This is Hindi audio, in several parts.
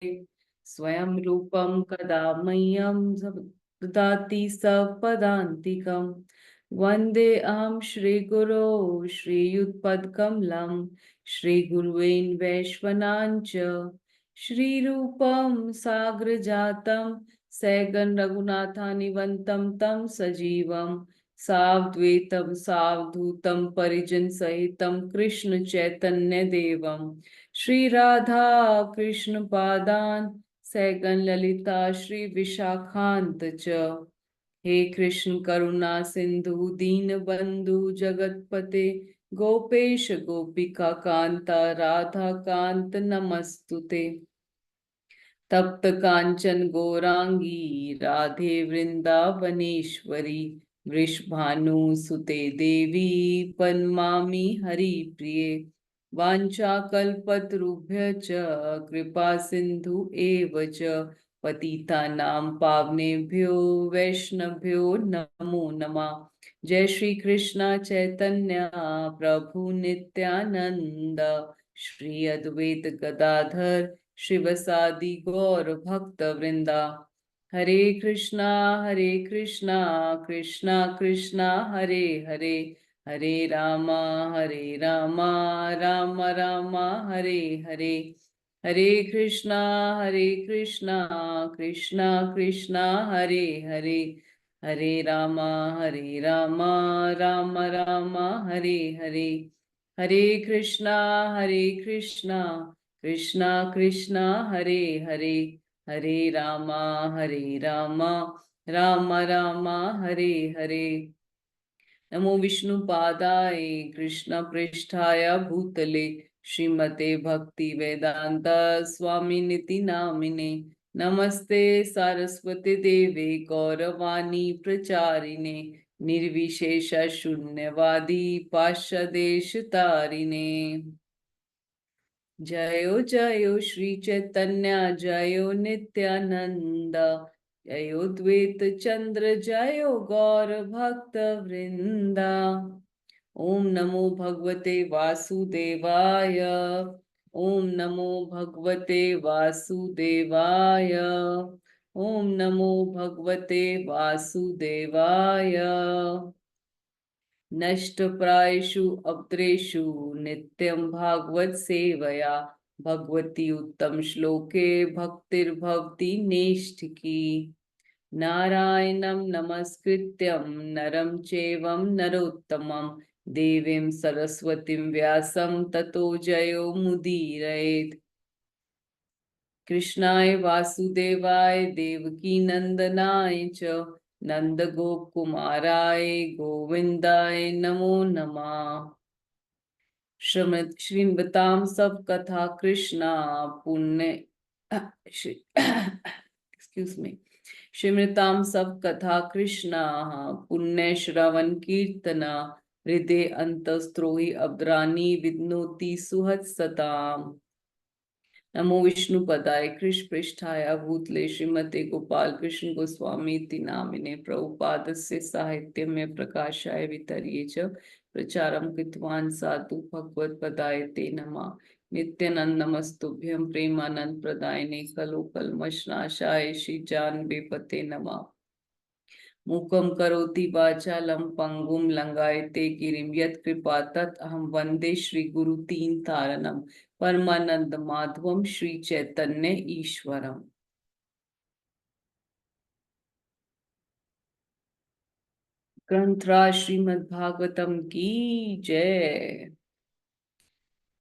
स्वयं रूपं कदा मह्यं ददाति सपदान्तिकं। वन्दे अहं श्रीगुरो श्रीयुतपदकमलं श्रीगुरुवें वैश्वनाञ्च श्रीरूपं साग्रजातं सैगं रघुनाथानिवन्तं तं सजीवं सावद्वैतं सावधूतं परिजन सहितं कृष्ण चैतन्य देवं श्री राधा कृष्ण पादान सैगन ललिता श्री विशाखांत च। हे कृष्ण करुणा सिंधु दीन बंधु जगतपते गोपेश गोपिका कांता राधा कांत नमस्तुते। तप्त कांचन गौरांगी राधे वृंदावनेश्वरी वृषभानुसुते देवी पन्मामि हरि प्रिये। वाञ्छाकल्पतरुभ्यश्च कृपा सिन्धु एव च पतितानां पावनेभ्यो वैष्णवभ्यो नमो नमः। जय श्री कृष्ण चैतन्य प्रभु नित्यानंद श्री अद्वैत गदाधर शिवसादि गौर भक्त वृंदा। हरे कृष्णा कृष्णा कृष्णा हरे हरे हरे रामा राम राम हरे हरे। हरे कृष्णा कृष्णा कृष्णा हरे हरे हरे रामा राम राम हरे हरे। हरे कृष्णा कृष्णा कृष्णा हरे हरे हरे रामा राम राम हरे हरे। नमो विष्णुपादाय कृष्ण पृष्ठाय भूतले श्रीमते भक्ति वेदांत स्वामिनिति नामिने। नमस्ते सारस्वती देवे गौरवाणी प्रचारिणे निर्विशेष शून्यवादी पाश्चादेश तारिणे। जयो जयो श्री चैतन्य जयो नित्यानंद जयो द्वैत चंद्र जयो गौर भक्त वृंदा। ओम नमो भगवते वासुदेवाय। ओम नमो भगवते वासुदेवाय। ओम नमो भगवते वासुदेवाय। नष्टप्रायेषु अप्त्रेषु नित्यं भागवत सेवया भगवती उत्तम श्लोके भक्तिर्भवति नैष्ठिकी। नारायणं नमस्कृत्यं नरं चैवं नरोत्तमं देवीं सरस्वतीं व्यासं ततो जयो मुदीरयेत्। कृष्णाय वासुदेवाय देवकी नंदनाय च नंद गोप कुमाराय गोविंदाय नमो नमः। श्रीमताम सब कथा कृष्णा पुण्य एक्सक्यूज मी। श्रीमताम सब कथा कृष्णा पुण्य श्रवण कीर्तना हृदय अंतस्त्रोहि अब्रानी विद्नोति सुहत सताम। नमो विष्णुपदाय कृष्ण पृष्ठाय भूतले श्रीमते गोपाल कृष्ण गोस्वामी नामिने प्रभुपादस्य साहित्य में प्रकाशाय वितर्ये च प्रचारं कृतवान् साधु भगवत्पदाय ते नमः। नित्यानंद नमस्तुभ्यं प्रेमानंद प्रदायिने खलु कल्मषनाशाय श्री जानवे पते नमः। मूकं करोति वाचालं पंगुं लंगायते गिरिं यत्कृपा तत् वन्दे श्रीगुरु तीन तारणम परमानंद माधवम श्री चैतन्य ईश्वरम। ग्रंथराज श्रीमद् भागवतम की जय।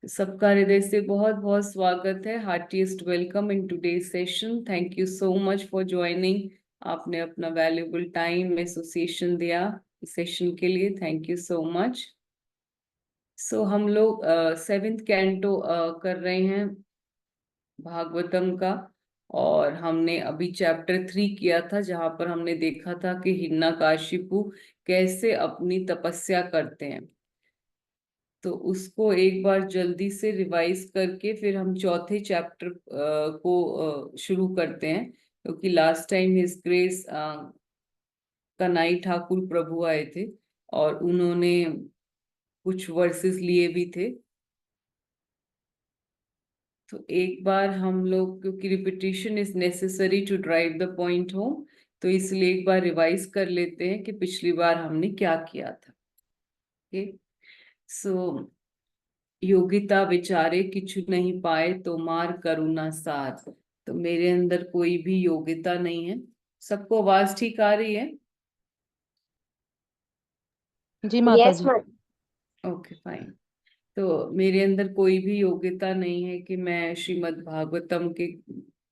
सबका हृदय से बहुत बहुत स्वागत है। Heartiest welcome in today's session. Thank you so much for joining. आपने अपना वैल्यूबल टाइम एसोसिएशन दिया इस सेशन के लिए। Thank you so much. So हम लोग सेवेंथ कैंटो कर रहे हैं भागवतम का, और हमने अभी चैप्टर 3 किया था जहां पर हमने देखा था कि हिरण्यकशिपु कैसे अपनी तपस्या करते हैं। तो उसको एक बार जल्दी से रिवाइज करके फिर हम चौथे चैप्टर को शुरू करते हैं, क्योंकि last time his grace Kanai Thakur Prabhu आए थे और उन्होंने कुछ वर्सेस लिए भी थे। तो एक बार हम लोग, क्योंकि repetition is necessary to drive the point home, तो इसलिए एक बार रिवाइज कर लेते हैं कि पिछली बार हमने क्या किया था। ओके, सो योगिता विचारे किछु नहीं पाए तो मार करुणा सार। तो मेरे अंदर कोई भी योग्यता नहीं है। सबको आवाज ठीक आ रही है? जी माता यस जी। मैम। Okay fine. तो मेरे अंदर कोई भी योग्यता नहीं है कि मैं श्रीमद् भागवतम के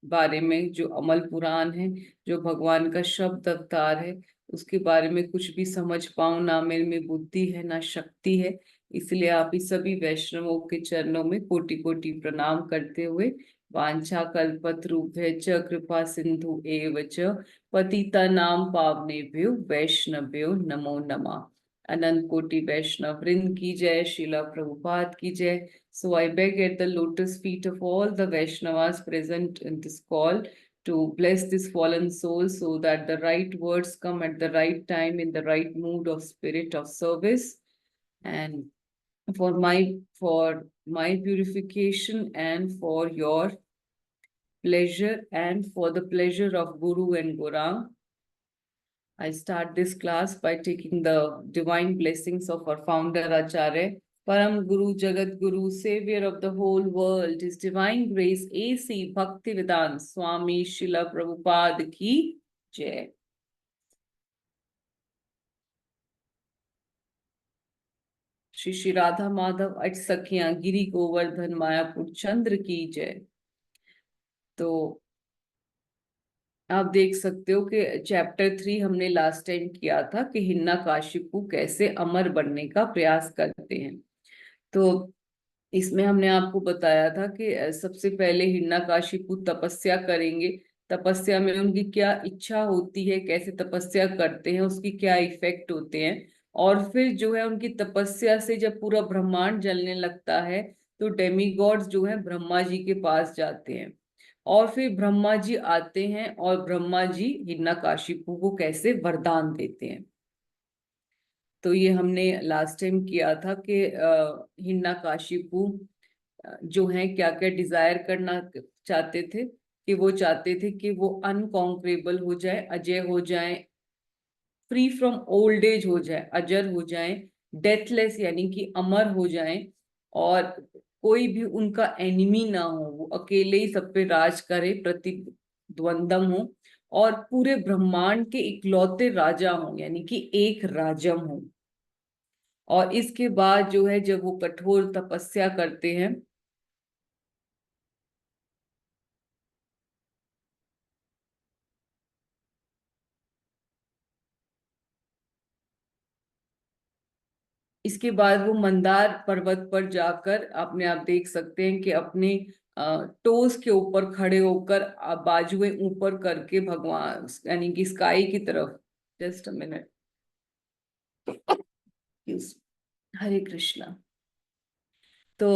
बारे में, जो अमल पुराण है, जो भगवान का शब्द अवतार है, उसके बारे में कुछ भी समझ पाऊं। ना मेरे में बुद्धि है, ना शक्ति है। इसलिए आप ही सभी वैष्णवों के चरणों में कोटि कोटि प्रणाम करते हुए, वांछा कल्पतरुभ्यश्च कृपा सिंधु एव च पतितानां पावनेभ्यो वैष्णवेभ्यो नमो नमः। अनंत कोटि वैष्णव वृंद की जय, शिला प्रभुपाद की जय। So I beg at the lotus feet of all the Vaishnavas present in this call to bless this fallen soul so that the right words come at the right time in the right mood of spirit of service, and for my purification and for your pleasure and for the pleasure of Guru and Gorang, I start this class by taking the divine blessings of our founder Acharya, Param Guru, Jagat Guru, Savior of the whole world, His Divine Grace, A.C. Bhaktivedanta Swami Srila Prabhupada ki Jai. Shri Shri Radha Madhav अट सखियां गिरी गोवर्धन मायापुर चंद्र की जय। तो आप देख सकते हो कि चैप्टर 3 हमने लास्ट टाइम किया था कि हिरण्यकशिपु कैसे अमर बनने का प्रयास करते हैं। तो इसमें हमने आपको बताया था कि सबसे पहले हिरण्यकशिपु तपस्या करेंगे। तपस्या में उनकी क्या इच्छा होती है, कैसे तपस्या करते हैं, उसकी क्या इफेक्ट होते हैं। और फिर जो है उनकी तपस्या से जब पूरा ब्रह्मांड जलने लगता है, तो डेमीगॉड्स जो है ब्रह्मा जी के पास जाते हैं। और फिर ब्रह्मा जी आते हैं और ब्रह्मा जी हिरण्यकशिपु को कैसे वरदान देते हैं। तो ये हमने लास्ट टाइम किया था कि हिरण्यकशिपु जो है क्या क्या डिजायर करना चाहते थे, कि वो चाहते थे कि वो अनकॉन्करेबल हो जाए, अजय हो जाए, फ्री फ्रॉम ओल्ड एज हो जाए, अजर हो जाए, डेथलेस यानी कि अमर हो जाए, और कोई भी उनका एनिमी ना हो, वो अकेले ही सब पे राज करे, प्रतिद्वंदम हो, और पूरे ब्रह्मांड के इकलौते राजा हो, यानी कि एक राजम हो। और इसके बाद जो है जब वो कठोर तपस्या करते हैं, इसके बाद वो मंदार पर्वत पर जाकर अपने आप देख सकते हैं कि अपने टोस के ऊपर खड़े होकर बाजुएं ऊपर करके भगवान यानी कि स्काई की तरफ, जस्ट अ मिनट, हरे कृष्णा। तो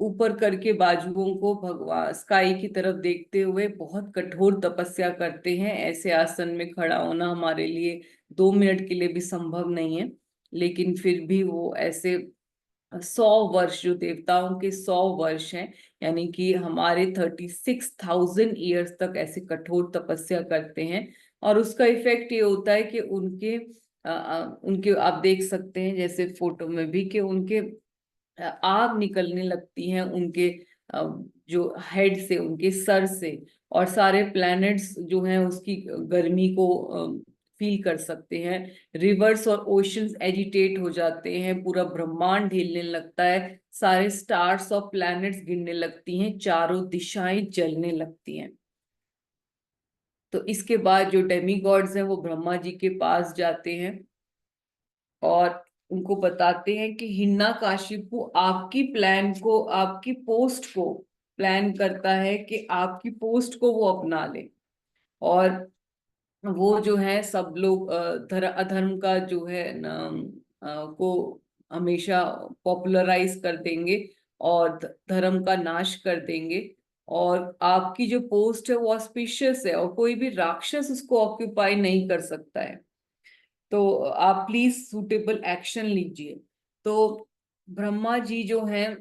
ऊपर करके बाजुओं को भगवान स्काई की तरफ देखते हुए बहुत कठोर तपस्या करते हैं। ऐसे आसन में खड़ा होना हमारे लिए 2 मिनट के लिए भी संभव नहीं है, लेकिन फिर भी वो ऐसे 100 वर्ष, जो देवताओं के 100 वर्ष हैं, यानी कि हमारे 36,000 ईयर्स तक ऐसे कठोर तपस्या करते हैं। और उसका इफेक्ट ये होता है कि उनके आप देख सकते हैं जैसे फोटो में भी कि उनके आग निकलने लगती हैं उनके जो हेड से, उनके सर से। और सारे प्लैनेट्स जो हैं उसकी गर्मी को फील कर सकते हैं। रिवर्स और ओशंस एजिटेट हो जाते हैं, पूरा ब्रह्मांड हिलने लगता है, सारे स्टार्स और प्लैनेट्स गिरने लगती हैं, चारों दिशाएं जलने लगती हैं। तो इसके बाद जो डेमीगॉड्स हैं वो ब्रह्मा जी के पास जाते हैं और उनको बताते हैं कि हिरण्यकशिपु आपकी प्लान को, आपकी पोस्ट को प्लान करता है कि आपकी पोस्ट को वो अपना ले। और वो जो है सब लोग अधर्म का जो है को हमेशा पॉपुलराइज कर देंगे और धर्म का नाश कर देंगे। और आपकी जो पोस्ट है वो ऑस्पिशियस है और कोई भी राक्षस उसको ऑक्यूपाई नहीं कर सकता है। तो आप प्लीज सूटेबल एक्शन लीजिए। तो ब्रह्मा जी जो हैं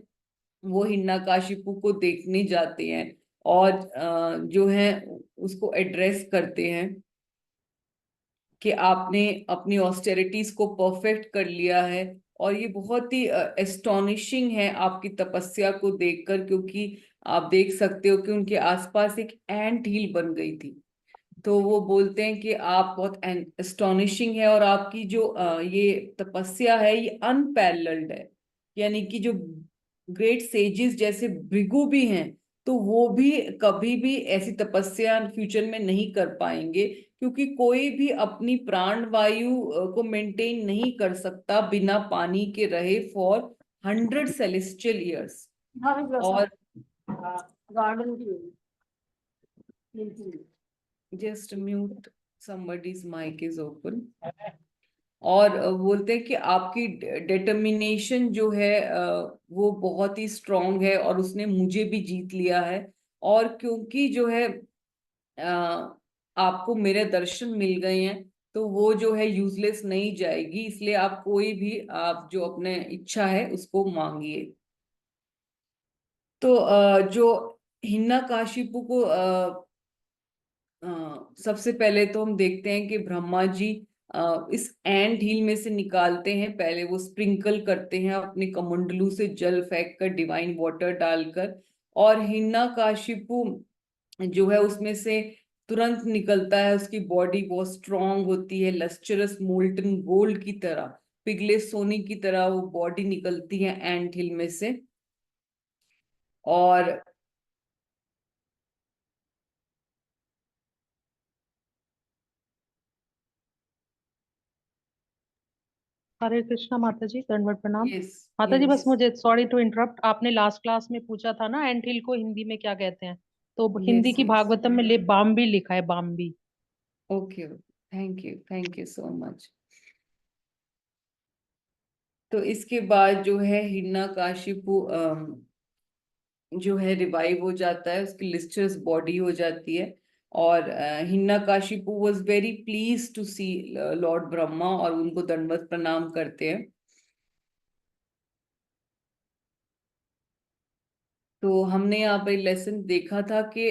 वो हिरण्यकशिपु को देखने जाते हैं और जो है उसको एड्रेस करते हैं कि आपने अपनी ऑस्टेरिटीज को परफेक्ट कर लिया है। और ये बहुत ही एस्टोनिशिंग है आपकी तपस्या को देखकर, क्योंकि आप देख सकते हो कि उनके आसपास एक एंट हिल बन गई थी। तो वो बोलते हैं कि आप बहुत एस्टोनिशिंग है और आपकी जो ये तपस्या है ये अनपैरेलल्ड है। यानी कि जो ग्रेट सेजेस जैसे भृगु भी हैं, तो वो भी कभी भी ऐसी तपस्या फ्यूचर में नहीं कर पाएंगे, क्योंकि कोई भी अपनी प्राण वायु को मेंटेन नहीं कर सकता बिना पानी के रहे फॉर 100 सेलेस्टियल ईयर्स। और गार्डन की just mute, somebody's mic is open। और बोलते हैं कि आपकी डिटर्मिनेशन जो है वो बहुत ही स्ट्रांग है और उसने मुझे भी जीत लिया है। और क्योंकि जो है आपको मेरे दर्शन मिल गए हैं, तो वो जो है यूजलेस नहीं जाएगी, इसलिए आप कोई भी आप जो अपने इच्छा है उसको मांगिए। तो जो हिरण्यकशिपु को सबसे पहले तो हम देखते हैं कि ब्रह्मा जी इस एंट हिल में से निकालते हैं। पहले वो स्प्रिंकल करते हैं अपने कमंडलू से जल फेंक कर, डिवाइन वाटर डालकर, और हिरण्यकशिपु जो है उसमें से तुरंत निकलता है। उसकी बॉडी बहुत स्ट्रांग होती है, लस्चरस मोल्टन गोल्ड की तरह, पिघले सोने की तरह वो बॉडी निकलती है एंट हिल में से। और हरे कृष्णा माता जी, दंडवत प्रणाम। यस, माता जी, बस यस, मुझे सॉरी टू इंटरप्ट, आपने लास्ट क्लास में पूछा था ना एंट हिल को हिंदी में क्या कहते हैं, तो हिंदी यस, की यस, भागवतम में ले बाम्बी लिखा है, Bambi. Okay, thank you so much. तो इसके बाद जो है हिरण्यकशिपु जो है रिवाइव हो जाता है, उसकी लिस्टर्स बॉडी हो जाती है। और Hiranyakashipu was very please to see Lord Brahma और उनको दंडवत प्रणाम करते हैं। तो हमने यहाँ पर लेसन देखा था कि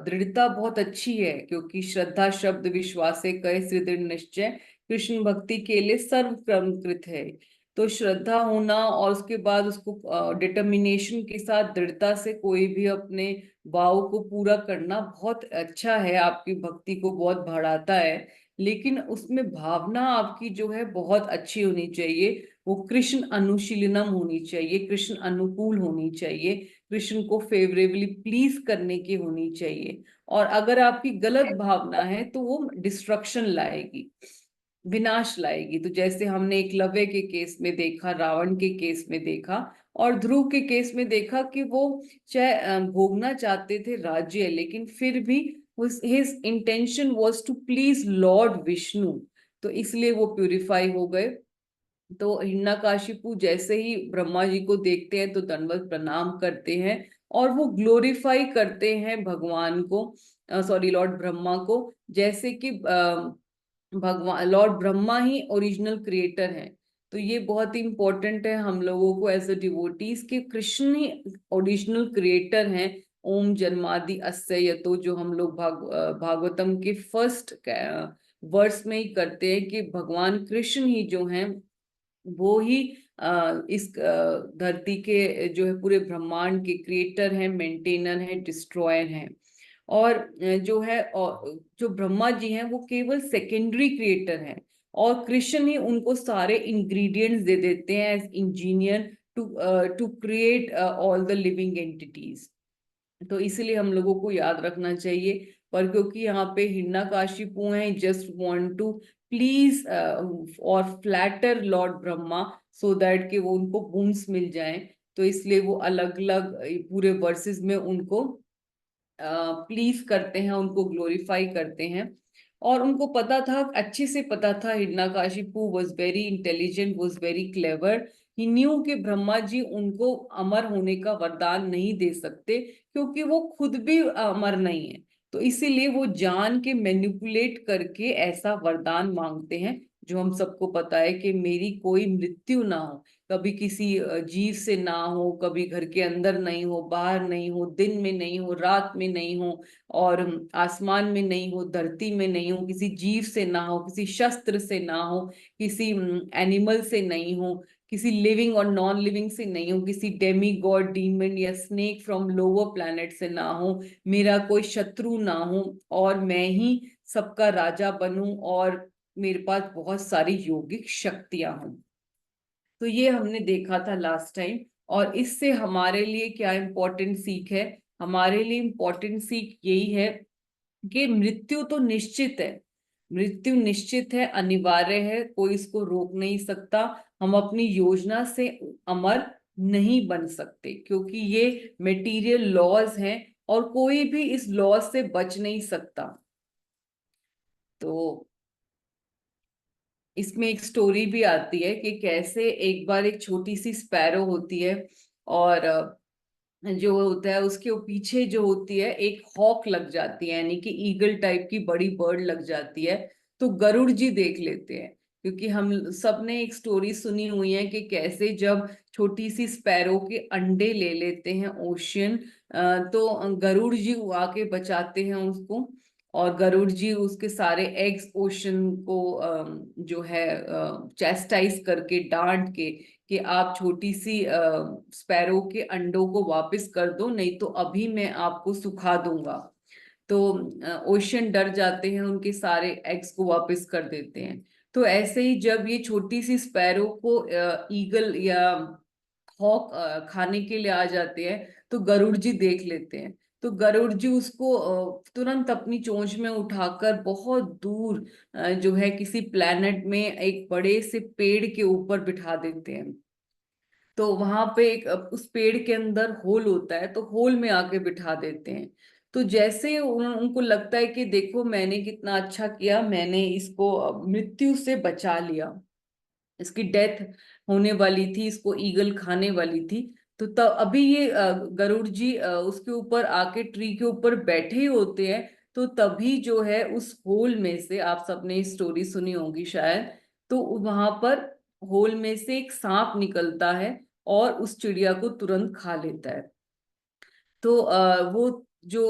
दृढ़ता बहुत अच्छी है, क्योंकि श्रद्धा शब्द विश्वासे कहे सुदृढ़ निश्चय कृष्ण भक्ति के लिए सर्व कर्मकृत है। तो श्रद्धा होना और उसके बाद उसको डिटर्मिनेशन के साथ दृढ़ता से कोई भी अपने भाव को पूरा करना बहुत अच्छा है, आपकी भक्ति को बहुत बढ़ाता है। लेकिन उसमें भावना आपकी जो है बहुत अच्छी होनी चाहिए, वो कृष्ण अनुशीलनम होनी चाहिए, कृष्ण अनुकूल होनी चाहिए, कृष्ण को फेवरेबली प्लीज करने की होनी चाहिए। और अगर आपकी गलत भावना है तो वो डिस्ट्रक्शन लाएगी, विनाश लाएगी। तो जैसे हमने एकलव्य के केस में देखा, रावण के केस में देखा, और ध्रुव के केस में देखा कि वो चाहे भोगना चाहते थे राज्य, लेकिन फिर भी his intention was to please Lord Vishnu, तो इसलिए वो प्यूरिफाई हो गए। तो हिरण्यकशिपु जैसे ही ब्रह्मा जी को देखते हैं तो दंडवत प्रणाम करते हैं और वो ग्लोरीफाई करते हैं भगवान को, सॉरी लॉर्ड ब्रह्मा को। जैसे कि भगवान लॉर्ड ब्रह्मा ही ओरिजिनल क्रिएटर हैं। तो ये बहुत ही इंपॉर्टेंट है हम लोगों को एज अ डिवोटीज कि कृष्ण ही ओरिजिनल क्रिएटर हैं। ओम जन्मादि अस्य यतो, जो हम लोग भागवतम के फर्स्ट वर्स में ही करते हैं कि भगवान कृष्ण ही जो हैं वो ही इस धरती के जो है पूरे ब्रह्मांड के क्रिएटर हैं, मेंटेनर हैं, डिस्ट्रॉयर हैं। और जो है जो ब्रह्मा जी हैं वो केवल सेकेंडरी क्रिएटर हैं, और कृष्ण ही उनको सारे इंग्रेडिएंट्स दे देते हैं as engineer to to create all the living entities. तो इसीलिए हम लोगों को याद रखना चाहिए। पर क्योंकि यहाँ पे हिरण्यकशिपु हैं, जस्ट वांट टू प्लीज और flatter Lord Brahma so that कि वो उनको गुण्स मिल जाएं, तो इसलिए वो अलग अलग पूरे वर्सेस में उनको प्लीज करते हैं, उनको ग्लोरीफाई करते हैं। और उनको पता था, अच्छे से पता था, Hiranyakashipu was very intelligent, was very clever. He new कि ब्रह्मा जी उनको अमर होने का वरदान नहीं दे सकते, क्योंकि वो खुद भी अमर नहीं है। तो इसीलिए वो जान के मैनिपुलेट करके ऐसा वरदान मांगते हैं, जो हम सबको पता है कि मेरी कोई मृत्यु ना हो, कभी किसी जीव से ना हो, कभी घर के अंदर नहीं हो, बाहर नहीं हो, दिन में नहीं हो, रात में नहीं हो, और आसमान में नहीं हो, धरती में नहीं हो, किसी जीव से ना हो, किसी शस्त्र से ना हो, किसी एनिमल से नहीं हो, किसी लिविंग और नॉन लिविंग से नहीं हो, किसी डेमी गॉड, डीमन या स्नेक फ्रॉम लोअर प्लैनेट से ना हो, मेरा कोई शत्रु ना हो, और मैं ही सबका राजा बनूं, और मेरे पास बहुत सारी योगिक शक्तियां हों। तो ये हमने देखा था लास्ट टाइम। और इससे हमारे लिए क्या इम्पोर्टेंट सीख है? हमारे लिए इम्पोर्टेंट सीख यही है कि मृत्यु तो निश्चित है, मृत्यु निश्चित है, अनिवार्य है, कोई इसको रोक नहीं सकता। हम अपनी योजना से अमर नहीं बन सकते, क्योंकि ये मेटीरियल लॉज हैं और कोई भी इस लॉज से बच नहीं सकता। तो इसमें एक स्टोरी भी आती है कि कैसे एक बार एक छोटी सी स्पैरो होती है, और जो होता है उसके पीछे जो होती है एक हॉक लग जाती है, यानी कि ईगल टाइप की बड़ी बर्ड लग जाती है। तो गरुड़ जी देख लेते हैं, क्योंकि हम सबने एक स्टोरी सुनी हुई है कि कैसे जब छोटी सी स्पैरो के अंडे ले लेते हैं ओशियन, तो गरुड़ जी आके बचाते हैं उसको, और गरुड़ जी उसके सारे एग्स ओशन को जो है चैस्टाइज करके, डांट के, कि आप छोटी सी स्पैरो के अंडों को वापस कर दो, नहीं तो अभी मैं आपको सुखा दूंगा। तो ओशियन डर जाते हैं, उनके सारे एग्स को वापस कर देते हैं। तो ऐसे ही जब ये छोटी सी स्पैरो को ईगल या हॉक खाने के लिए आ जाते हैं, तो गरुड़ जी देख लेते हैं। तो गरुड़ जी उसको तुरंत अपनी चोंच में उठाकर बहुत दूर जो है किसी प्लेनेट में एक बड़े से पेड़ के ऊपर बिठा देते हैं। तो वहां पे एक उस पेड़ के अंदर होल होता है, तो होल में आके बिठा देते हैं। तो जैसे उनको लगता है कि देखो मैंने कितना अच्छा किया, मैंने इसको मृत्यु से बचा लिया, इसकी डेथ होने वाली थी, इसको ईगल खाने वाली थी। तो तब अभी ये गरुड़ जी उसके ऊपर आके ट्री के ऊपर बैठे ही होते हैं, तो तभी जो है उस होल में से, आप सबने स्टोरी सुनी होगी शायद, तो वहां पर होल में से एक सांप निकलता है और उस चिड़िया को तुरंत खा लेता है। तो वो जो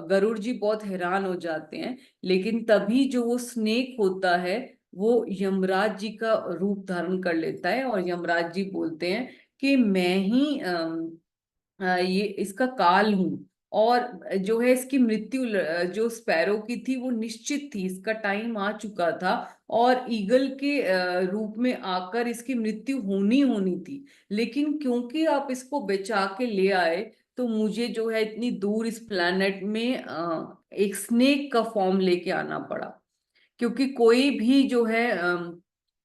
गरुड़ जी बहुत हैरान हो जाते हैं, लेकिन तभी जो वो स्नेक होता है वो यमराज जी का रूप धारण कर लेता है, और यमराज जी बोलते हैं कि मैं ही ये इसका काल हूँ, और जो है इसकी मृत्यु जो स्पैरो की थी वो निश्चित थी, इसका टाइम आ चुका था, और ईगल के रूप में आकर इसकी मृत्यु होनी होनी थी। लेकिन क्योंकि आप इसको बचा के ले आए, तो मुझे जो है इतनी दूर इस प्लेनेट में एक स्नेक का फॉर्म लेके आना पड़ा। क्योंकि कोई भी जो है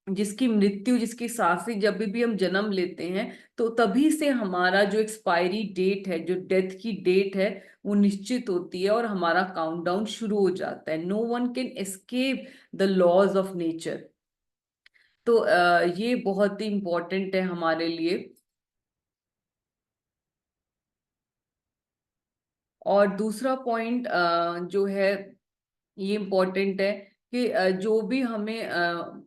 जिसकी मृत्यु, जिसकी सांसें, जब भी हम जन्म लेते हैं, तो तभी से हमारा जो एक्सपायरी डेट है, जो डेथ की डेट है, वो निश्चित होती है, और हमारा काउंटडाउन शुरू हो जाता है। No one can escape the laws of nature. तो ये बहुत ही इंपॉर्टेंट है हमारे लिए। और दूसरा पॉइंट जो है ये इम्पोर्टेंट है कि जो भी हमें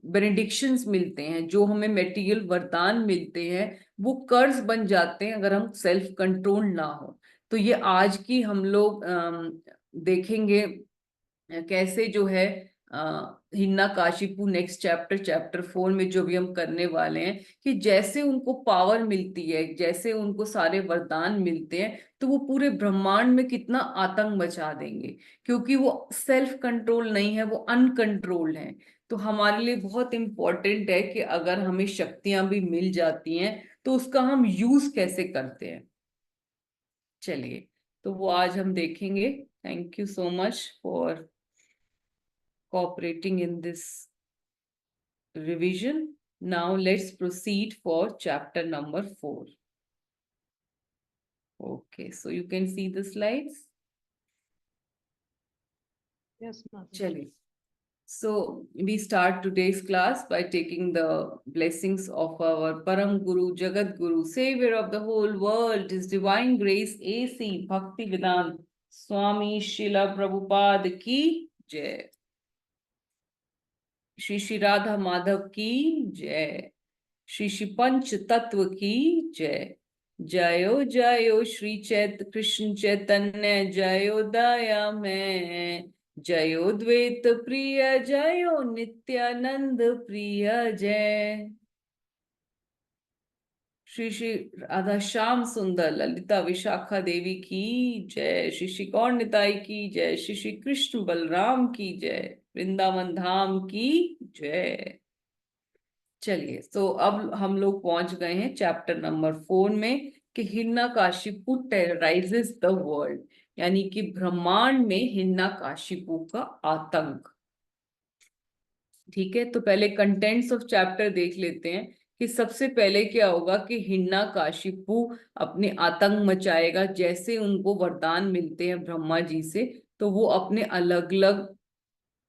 बेनेडिक्शंस मिलते हैं, जो हमें मेटीरियल वरदान मिलते हैं, वो कर्ज बन जाते हैं अगर हम सेल्फ कंट्रोल ना हो। तो ये आज की हम लोग देखेंगे कैसे जो है हिन्ना काशिपू नेक्स्ट चैप्टर, चैप्टर 4 में जो भी हम करने वाले हैं, कि जैसे उनको पावर मिलती है, जैसे उनको सारे वरदान मिलते हैं, तो वो पूरे ब्रह्मांड में कितना आतंक मचा देंगे, क्योंकि वो सेल्फ कंट्रोल नहीं है, वो अनकंट्रोल्ड है। तो हमारे लिए बहुत इंपॉर्टेंट है कि अगर हमें शक्तियां भी मिल जाती हैं, तो उसका हम यूज कैसे करते हैं। चलिए, तो वो आज हम देखेंगे। Thank you so much for cooperating in this revision. Now let's proceed for chapter number 4. Okay, so you can see the slides. Yes, ma'am. Chaliye. So we start today's class by taking the blessings of our Param Guru, Jagat Guru, Savior of the whole world, His Divine Grace AC Bhakti Vedant Swami Srila Prabhupada ki Jai. Shri Shri Radha Madhav की जय। श्री श्री पंच तत्व की जय। जयो जयो श्री कृष्ण चैतन्य जयो दया में। जयो द्वैत प्रिय जयो नित्यानंद प्रिय जय। श्री श्री राधा श्याम सुंदर ललिता विशाखा देवी की जय। श्री श्री गौर निताई की जय। श्री श्री कृष्ण बलराम की जय। वृंदावन धाम की जय। चलिए, तो अब हम लोग पहुंच गए हैं चैप्टर नंबर 4 में कि हिरण्यकाशिपु टेरराइजेस द वर्ल्ड, यानी कि ब्रह्मांड में हिरण्यकाशिपु का आतंक। ठीक है, तो पहले कंटेंट्स ऑफ चैप्टर देख लेते हैं कि सबसे पहले क्या होगा कि हिरण्यकाशिपु अपने आतंक मचाएगा। जैसे उनको वरदान मिलते हैं ब्रह्मा जी से, तो वो अपने अलग अलग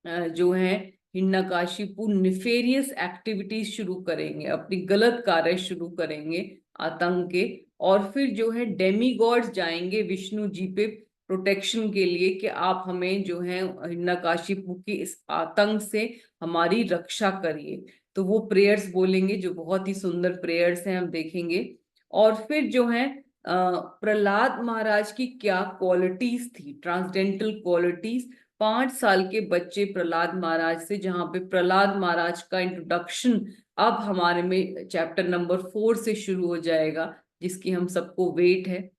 जो है हिरण्यकाशिपु निफेरियस एक्टिविटीज शुरू करेंगे, अपनी गलत कार्य शुरू करेंगे आतंक के। और फिर जो है डेमीगॉड्स जाएंगे विष्णु जी पे प्रोटेक्शन के लिए कि आप हमें जो है हिरण्यकाशिपु की इस आतंक से हमारी रक्षा करिए। तो वो प्रेयर्स बोलेंगे जो बहुत ही सुंदर प्रेयर्स हैं, हम देखेंगे। और फिर जो है प्रहलाद महाराज की क्या क्वालिटीज थी, ट्रांसडेंटल क्वालिटीज। 5 साल के बच्चे प्रहलाद महाराज से, जहां पे प्रहलाद महाराज का इंट्रोडक्शन अब हमारे में चैप्टर नंबर 4 से शुरू हो जाएगा, जिसकी हम सबको वेट है।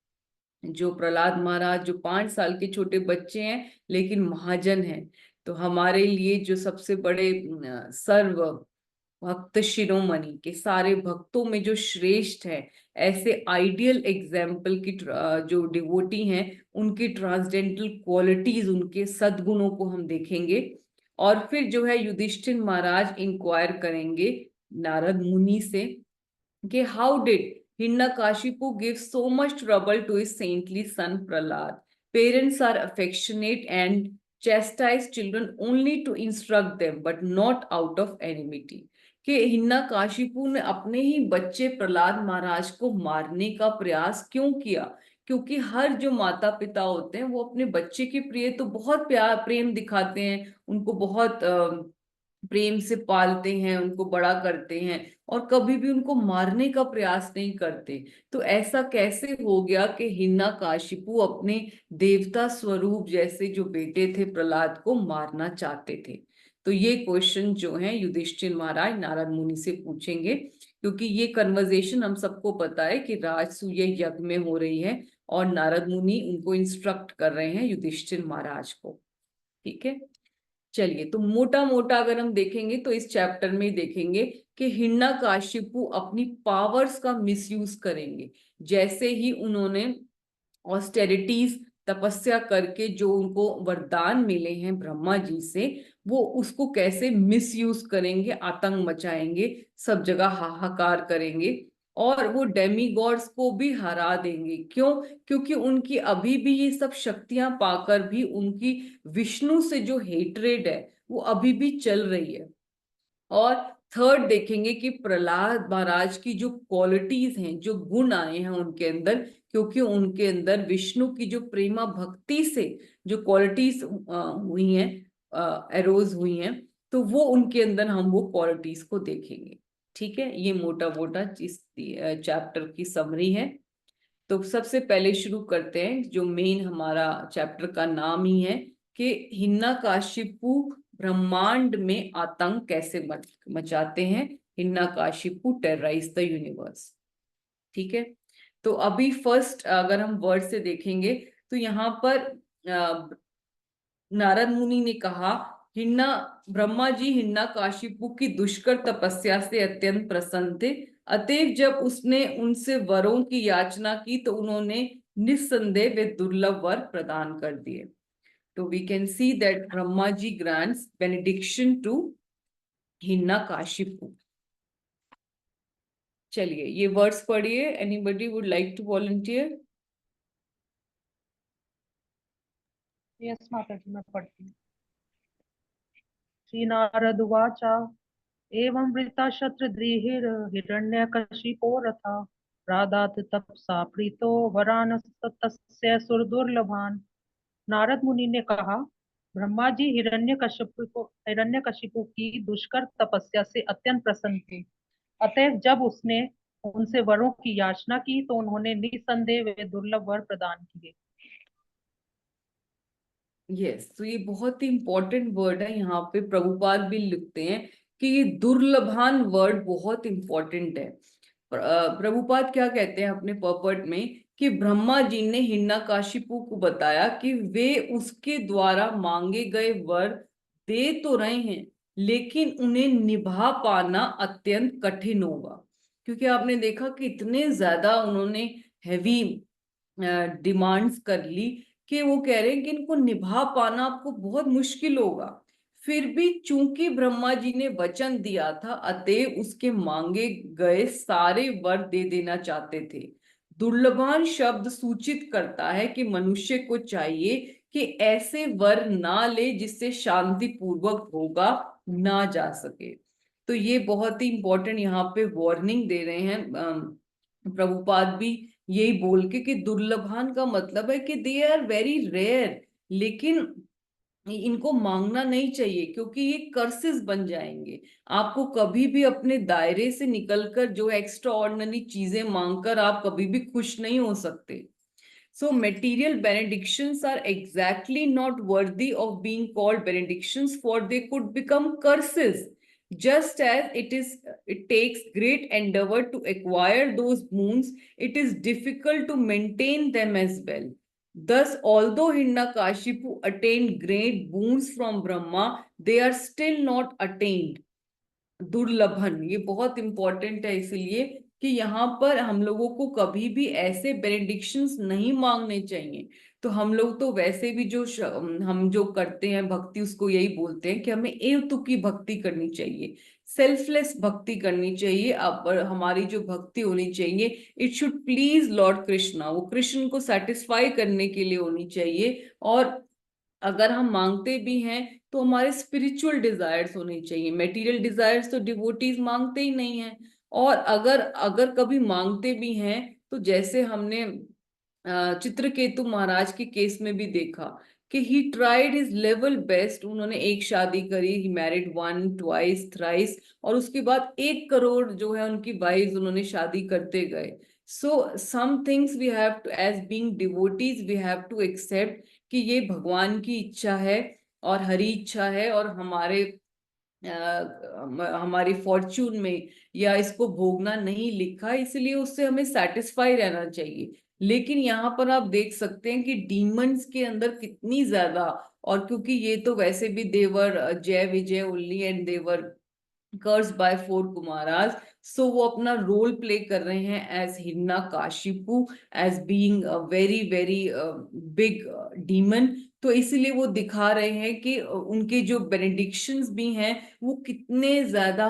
जो प्रहलाद महाराज जो 5 साल के छोटे बच्चे हैं लेकिन महाजन हैं, तो हमारे लिए जो सबसे बड़े सर्व भक्त शिरोमणि के सारे भक्तों में जो श्रेष्ठ है, ऐसे आइडियल एग्जाम्पल की जो डिवोटी हैं, उनकी ट्रांसडेंटल क्वालिटीज, उनके सद्गुणों को हम देखेंगे। और फिर जो है युधिष्ठिर महाराज इंक्वायर करेंगे नारद मुनि से कि how did Hiranyakashipu gives so much trouble to his saintly son Prahlad. Parents are affectionate and chastise children only to instruct them, but not out of enmity. कि हिरण्यकाशिपु ने अपने ही बच्चे प्रहलाद महाराज को मारने का प्रयास क्यों किया? क्योंकि हर जो माता पिता होते हैं वो अपने बच्चे के प्रिय तो बहुत प्यार प्रेम दिखाते हैं, उनको बहुत प्रेम से पालते हैं, उनको बड़ा करते हैं और कभी भी उनको मारने का प्रयास नहीं करते। तो ऐसा कैसे हो गया कि हिरण्यकाशिपु अपने देवता स्वरूप जैसे जो बेटे थे प्रहलाद को मारना चाहते थे? तो ये क्वेश्चन जो है युधिष्ठिर महाराज नारद मुनि से पूछेंगे, क्योंकि ये कन्वर्सेशन हम सबको पता है कि राजसूय यज्ञ में हो रही है और नारद मुनि उनको इंस्ट्रक्ट कर रहे हैं युधिष्ठिर महाराज को। ठीक है, चलिए, तो मोटा मोटा अगर हम देखेंगे तो इस चैप्टर में देखेंगे कि हिरण्यकाशिपु अपनी पावर्स का मिसयूज करेंगे। जैसे ही उन्होंने ऑस्टेरिटीज तपस्या करके जो उनको वरदान मिले हैं ब्रह्मा जी से, वो उसको कैसे मिसयूज करेंगे, आतंक मचाएंगे, सब जगह हाहाकार करेंगे और वो डेमीगॉड्स को भी हरा देंगे। क्यों? क्योंकि उनकी अभी भी ये सब शक्तियां पाकर भी उनकी विष्णु से जो हेट्रेड है वो अभी भी चल रही है। और थर्ड देखेंगे कि प्रहलाद महाराज की जो क्वालिटीज हैं, जो गुण आए हैं उनके अंदर, क्योंकि उनके अंदर विष्णु की जो प्रेमा भक्ति से जो क्वालिटीज हुई हैं, एरोज हुई हैं, तो वो उनके अंदर हम वो क्वालिटीज को देखेंगे। ठीक है, ये मोटा मोटा इस चैप्टर की समरी है। तो सबसे पहले शुरू करते हैं जो मेन हमारा चैप्टर का नाम ही है कि हिरण्यकाशिपु ब्रह्मांड में आतंक कैसे मचाते हैं। हिरण्यकाशिपु टेरराइज द यूनिवर्स। ठीक है, तो अभी फर्स्ट अगर हम वर्ड से देखेंगे तो यहाँ पर नारद मुनि ने कहा, हिन्ना ब्रह्मा जी हिरण्यकाशिपु की दुष्कर तपस्या से अत्यंत प्रसन्न थे, अतएव जब उसने उनसे वरों की याचना की तो उन्होंने निस्संदेह वे दुर्लभ वर प्रदान कर दिए। तो we can see that Brahma ji grants benediction to Hiranyakashipu. चलिए, ये वर्ड्स पढ़िए। Anybody would like to volunteer? Yes mata ji, मैं पढ़ती हूँ। श्री नारद उवाच एवं वृता शत्रुद्रिहिर हिरण्यकशिपो रथा राधात तपसा प्रीतो वरान तस्य सुरदुर्लभान। नारद मुनि ने कहा, ब्रह्मा जी हिरण्यकशिपु की दुष्कर तपस्या से अत्यंत प्रसन्न थे। अतएव जब उसने उनसे वरों की याचना की तो उन्होंने निसंदेह वे दुर्लभ वर प्रदान किए। यस, तो ये बहुत ही इंपॉर्टेंट वर्ड है। यहाँ पे प्रभुपाद भी लिखते हैं कि ये दुर्लभान वर्ड बहुत इंपॉर्टेंट है। प्रभुपाद क्या कहते हैं अपने पर्पट में कि ब्रह्मा जी ने हिरण्यकशिपु को बताया कि वे उसके द्वारा मांगे गए वर दे तो रहे हैं, लेकिन उन्हें निभा पाना अत्यंत कठिन होगा। क्योंकि आपने देखा कि इतने ज्यादा उन्होंने हैवी डिमांड्स कर ली कि वो कह रहे हैं कि इनको निभा पाना आपको बहुत मुश्किल होगा। फिर भी चूंकि ब्रह्मा जी ने वचन दिया था, अतएव उसके मांगे गए सारे वर दे देना चाहते थे। दुर्लभान शब्द सूचित करता है कि मनुष्य को चाहिए कि ऐसे वर ना ले जिससे शांति पूर्वक होगा ना जा सके। तो ये बहुत ही इंपॉर्टेंट यहाँ पे वार्निंग दे रहे हैं प्रभुपाद भी, यही बोल के कि दुर्लभान का मतलब है कि दे आर वेरी रेयर, लेकिन इनको मांगना नहीं चाहिए क्योंकि ये कर्सेस बन जाएंगे। आपको कभी भी अपने दायरे से निकलकर जो एक्स्ट्रा ऑर्डिनरी चीजें मांगकर आप कभी भी खुश नहीं हो सकते। So material benedictions are exactly not worthy of being called benedictions, for they could become curses. Just as it takes great endeavor to acquire those boons, it is difficult to maintain them as well. Thus, although Hiranyakashipu attained great boons from Brahma, they are still not attained. दुर्लभन ये बहुत इंपॉर्टेंट है, इसलिए कि यहाँ पर हम लोगों को कभी भी ऐसे बेनेडिक्शंस नहीं मांगने चाहिए। तो हम लोग तो वैसे भी हम जो करते हैं भक्ति, उसको यही बोलते हैं कि हमें एवतुकी भक्ति करनी चाहिए, सेल्फलेस भक्ति करनी चाहिए। अब हमारी जो भक्ति होनी चाहिए, it should please Lord Krishna, वो कृष्ण को सेटिस्फाई करने के लिए होनी चाहिए। और अगर हम मांगते भी हैं तो हमारे स्पिरिचुअल डिजायर्स होने चाहिए। मेटीरियल डिजायर्स तो डिवोटीज मांगते ही नहीं है। और अगर अगर कभी मांगते भी हैं तो जैसे हमने चित्रकेतु महाराज के केस में भी देखा कि he tried his level best. उन्होंने एक शादी करी, he married one twice thrice, और उसके बाद 1 करोड़ जो है उनकी वाइफ उन्होंने शादी करते गए। So some things we have to, as being devotees we have to accept कि ये भगवान की इच्छा है और हरी इच्छा है, और हमारी फॉर्च्यून में या इसको भोगना नहीं लिखा, इसलिए उससे हमें सेटिस्फाई रहना चाहिए। लेकिन यहाँ पर आप देख सकते हैं कि डीमंस के अंदर कितनी ज्यादा, और क्योंकि ये तो वैसे भी they were Jay Vijay only and they were cursed by 4 Kumaras, so वो अपना रोल प्ले कर रहे हैं as Hiranyakashipu, as being a very very big demon. तो इसीलिए वो दिखा रहे हैं कि उनके जो बेनेडिक्शंस भी हैं वो कितने ज्यादा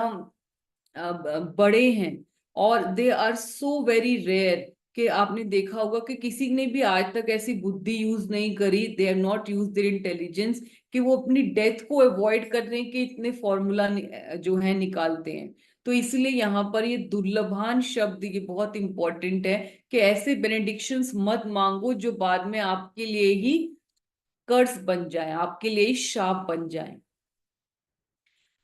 बड़े हैं, और they are so very rare कि आपने देखा होगा कि किसी ने भी आज तक ऐसी बुद्धि यूज नहीं करी, they have not use their intelligence, कि वो अपनी डेथ को अवॉइड करने के इतने फॉर्मूला जो है निकालते हैं। तो इसलिए यहाँ पर ये दुर्लभान शब्द ये बहुत इंपॉर्टेंट है कि ऐसे बेनेडिक्शंस मत मांगो जो बाद में आपके लिए ही कर्स बन जाए, आपके लिए ही शाप बन जाए।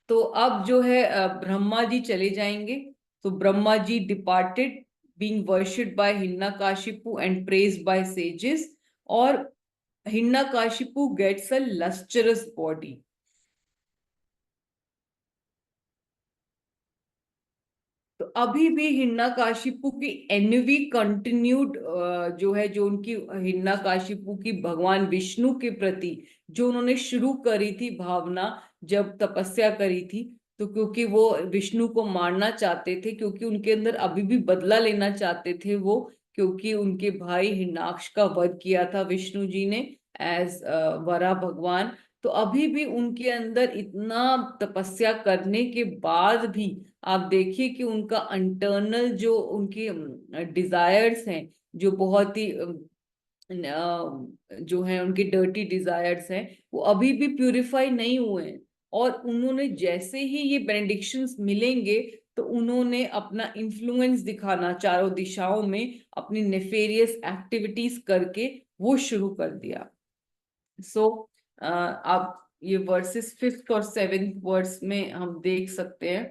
तो अब जो है ब्रह्मा जी चले जाएंगे। तो Brahma ji departed, being worshipped by Hiranyakashipu and praised by sages, और Hiranyakashipu gets a lustrous body. तो अभी भी हिरण्यकशिपु की एनवी कंटिन्यूड, जो है जो उनकी हिरण्यकशिपु की भगवान विष्णु के प्रति जो उन्होंने शुरू करी थी भावना, जब तपस्या करी थी, तो क्योंकि वो विष्णु को मारना चाहते थे, क्योंकि उनके अंदर अभी भी बदला लेना चाहते थे वो, क्योंकि उनके भाई हिरण्याक्ष का वध किया था विष्णु जी ने एज वरा भगवान। तो अभी भी उनके अंदर इतना तपस्या करने के बाद भी आप देखिए कि उनका इंटरनल जो उनकी डिजायर्स हैं, जो बहुत ही जो है उनके डर्टी डिजायर्स हैं, वो अभी भी प्यूरिफाई नहीं हुए हैं। और उन्होंने जैसे ही ये बेनेडिक्शंस मिलेंगे तो उन्होंने अपना इन्फ्लुएंस दिखाना चारों दिशाओं में, अपनी नेफेरियस एक्टिविटीज करके वो शुरू कर दिया। सो आप ये वर्सेस 5th और 7th वर्स में हम देख सकते हैं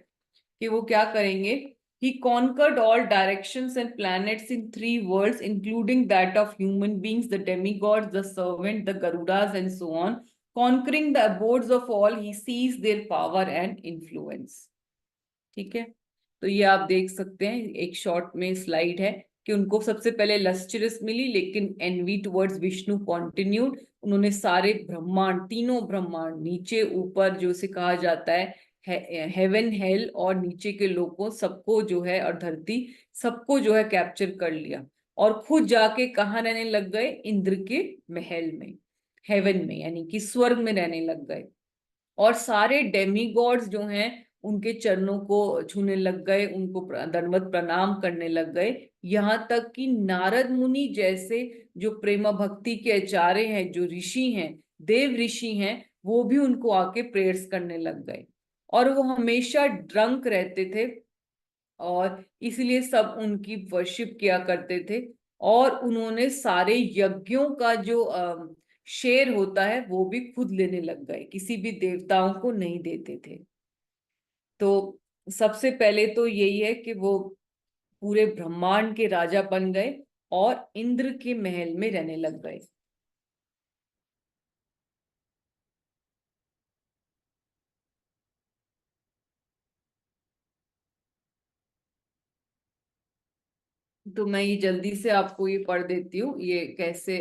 कि वो क्या करेंगे। He conquered all directions and planets in 3 worlds, including that of human beings, the demigods, the servant, the Garudas, and so on. Conquering the abodes of all, he seized their power and influence. ठीक है, तो ये आप देख सकते हैं एक शॉर्ट में स्लाइड है कि उनको सबसे पहले लस्टरस मिली, लेकिन एनवी टुवर्ड्स विष्णु कॉन्टिन्यूड। उन्होंने सारे ब्रह्मांड, तीनों ब्रह्मांड, नीचे ऊपर जो से कहा जाता है हेवन हेल और नीचे के लोगों सबको जो है, और धरती सबको जो है कैप्चर कर लिया, और खुद जाके कहाँ रहने लग गए, इंद्र के महल में, हेवन में, यानी कि स्वर्ग में रहने लग गए। और सारे डेमीगॉड्स जो हैं उनके चरणों को छूने लग गए, उनको दंडवत प्रणाम करने लग गए। यहाँ तक कि नारद मुनि जैसे जो प्रेम भक्ति के आचार्य हैं, जो ऋषि हैं, देव ऋषि हैं, वो भी उनको आके प्रेयर्स करने लग गए। और वो हमेशा ड्रंक रहते थे और इसलिए सब उनकी वर्शिप किया करते थे। और उन्होंने सारे यज्ञों का जो शेर होता है वो भी खुद लेने लग गए, किसी भी देवताओं को नहीं देते थे। तो सबसे पहले तो यही है कि वो पूरे ब्रह्मांड के राजा बन गए और इंद्र के महल में रहने लग गए। तो मैं ये जल्दी से आपको ये पढ़ देती हूँ, ये कैसे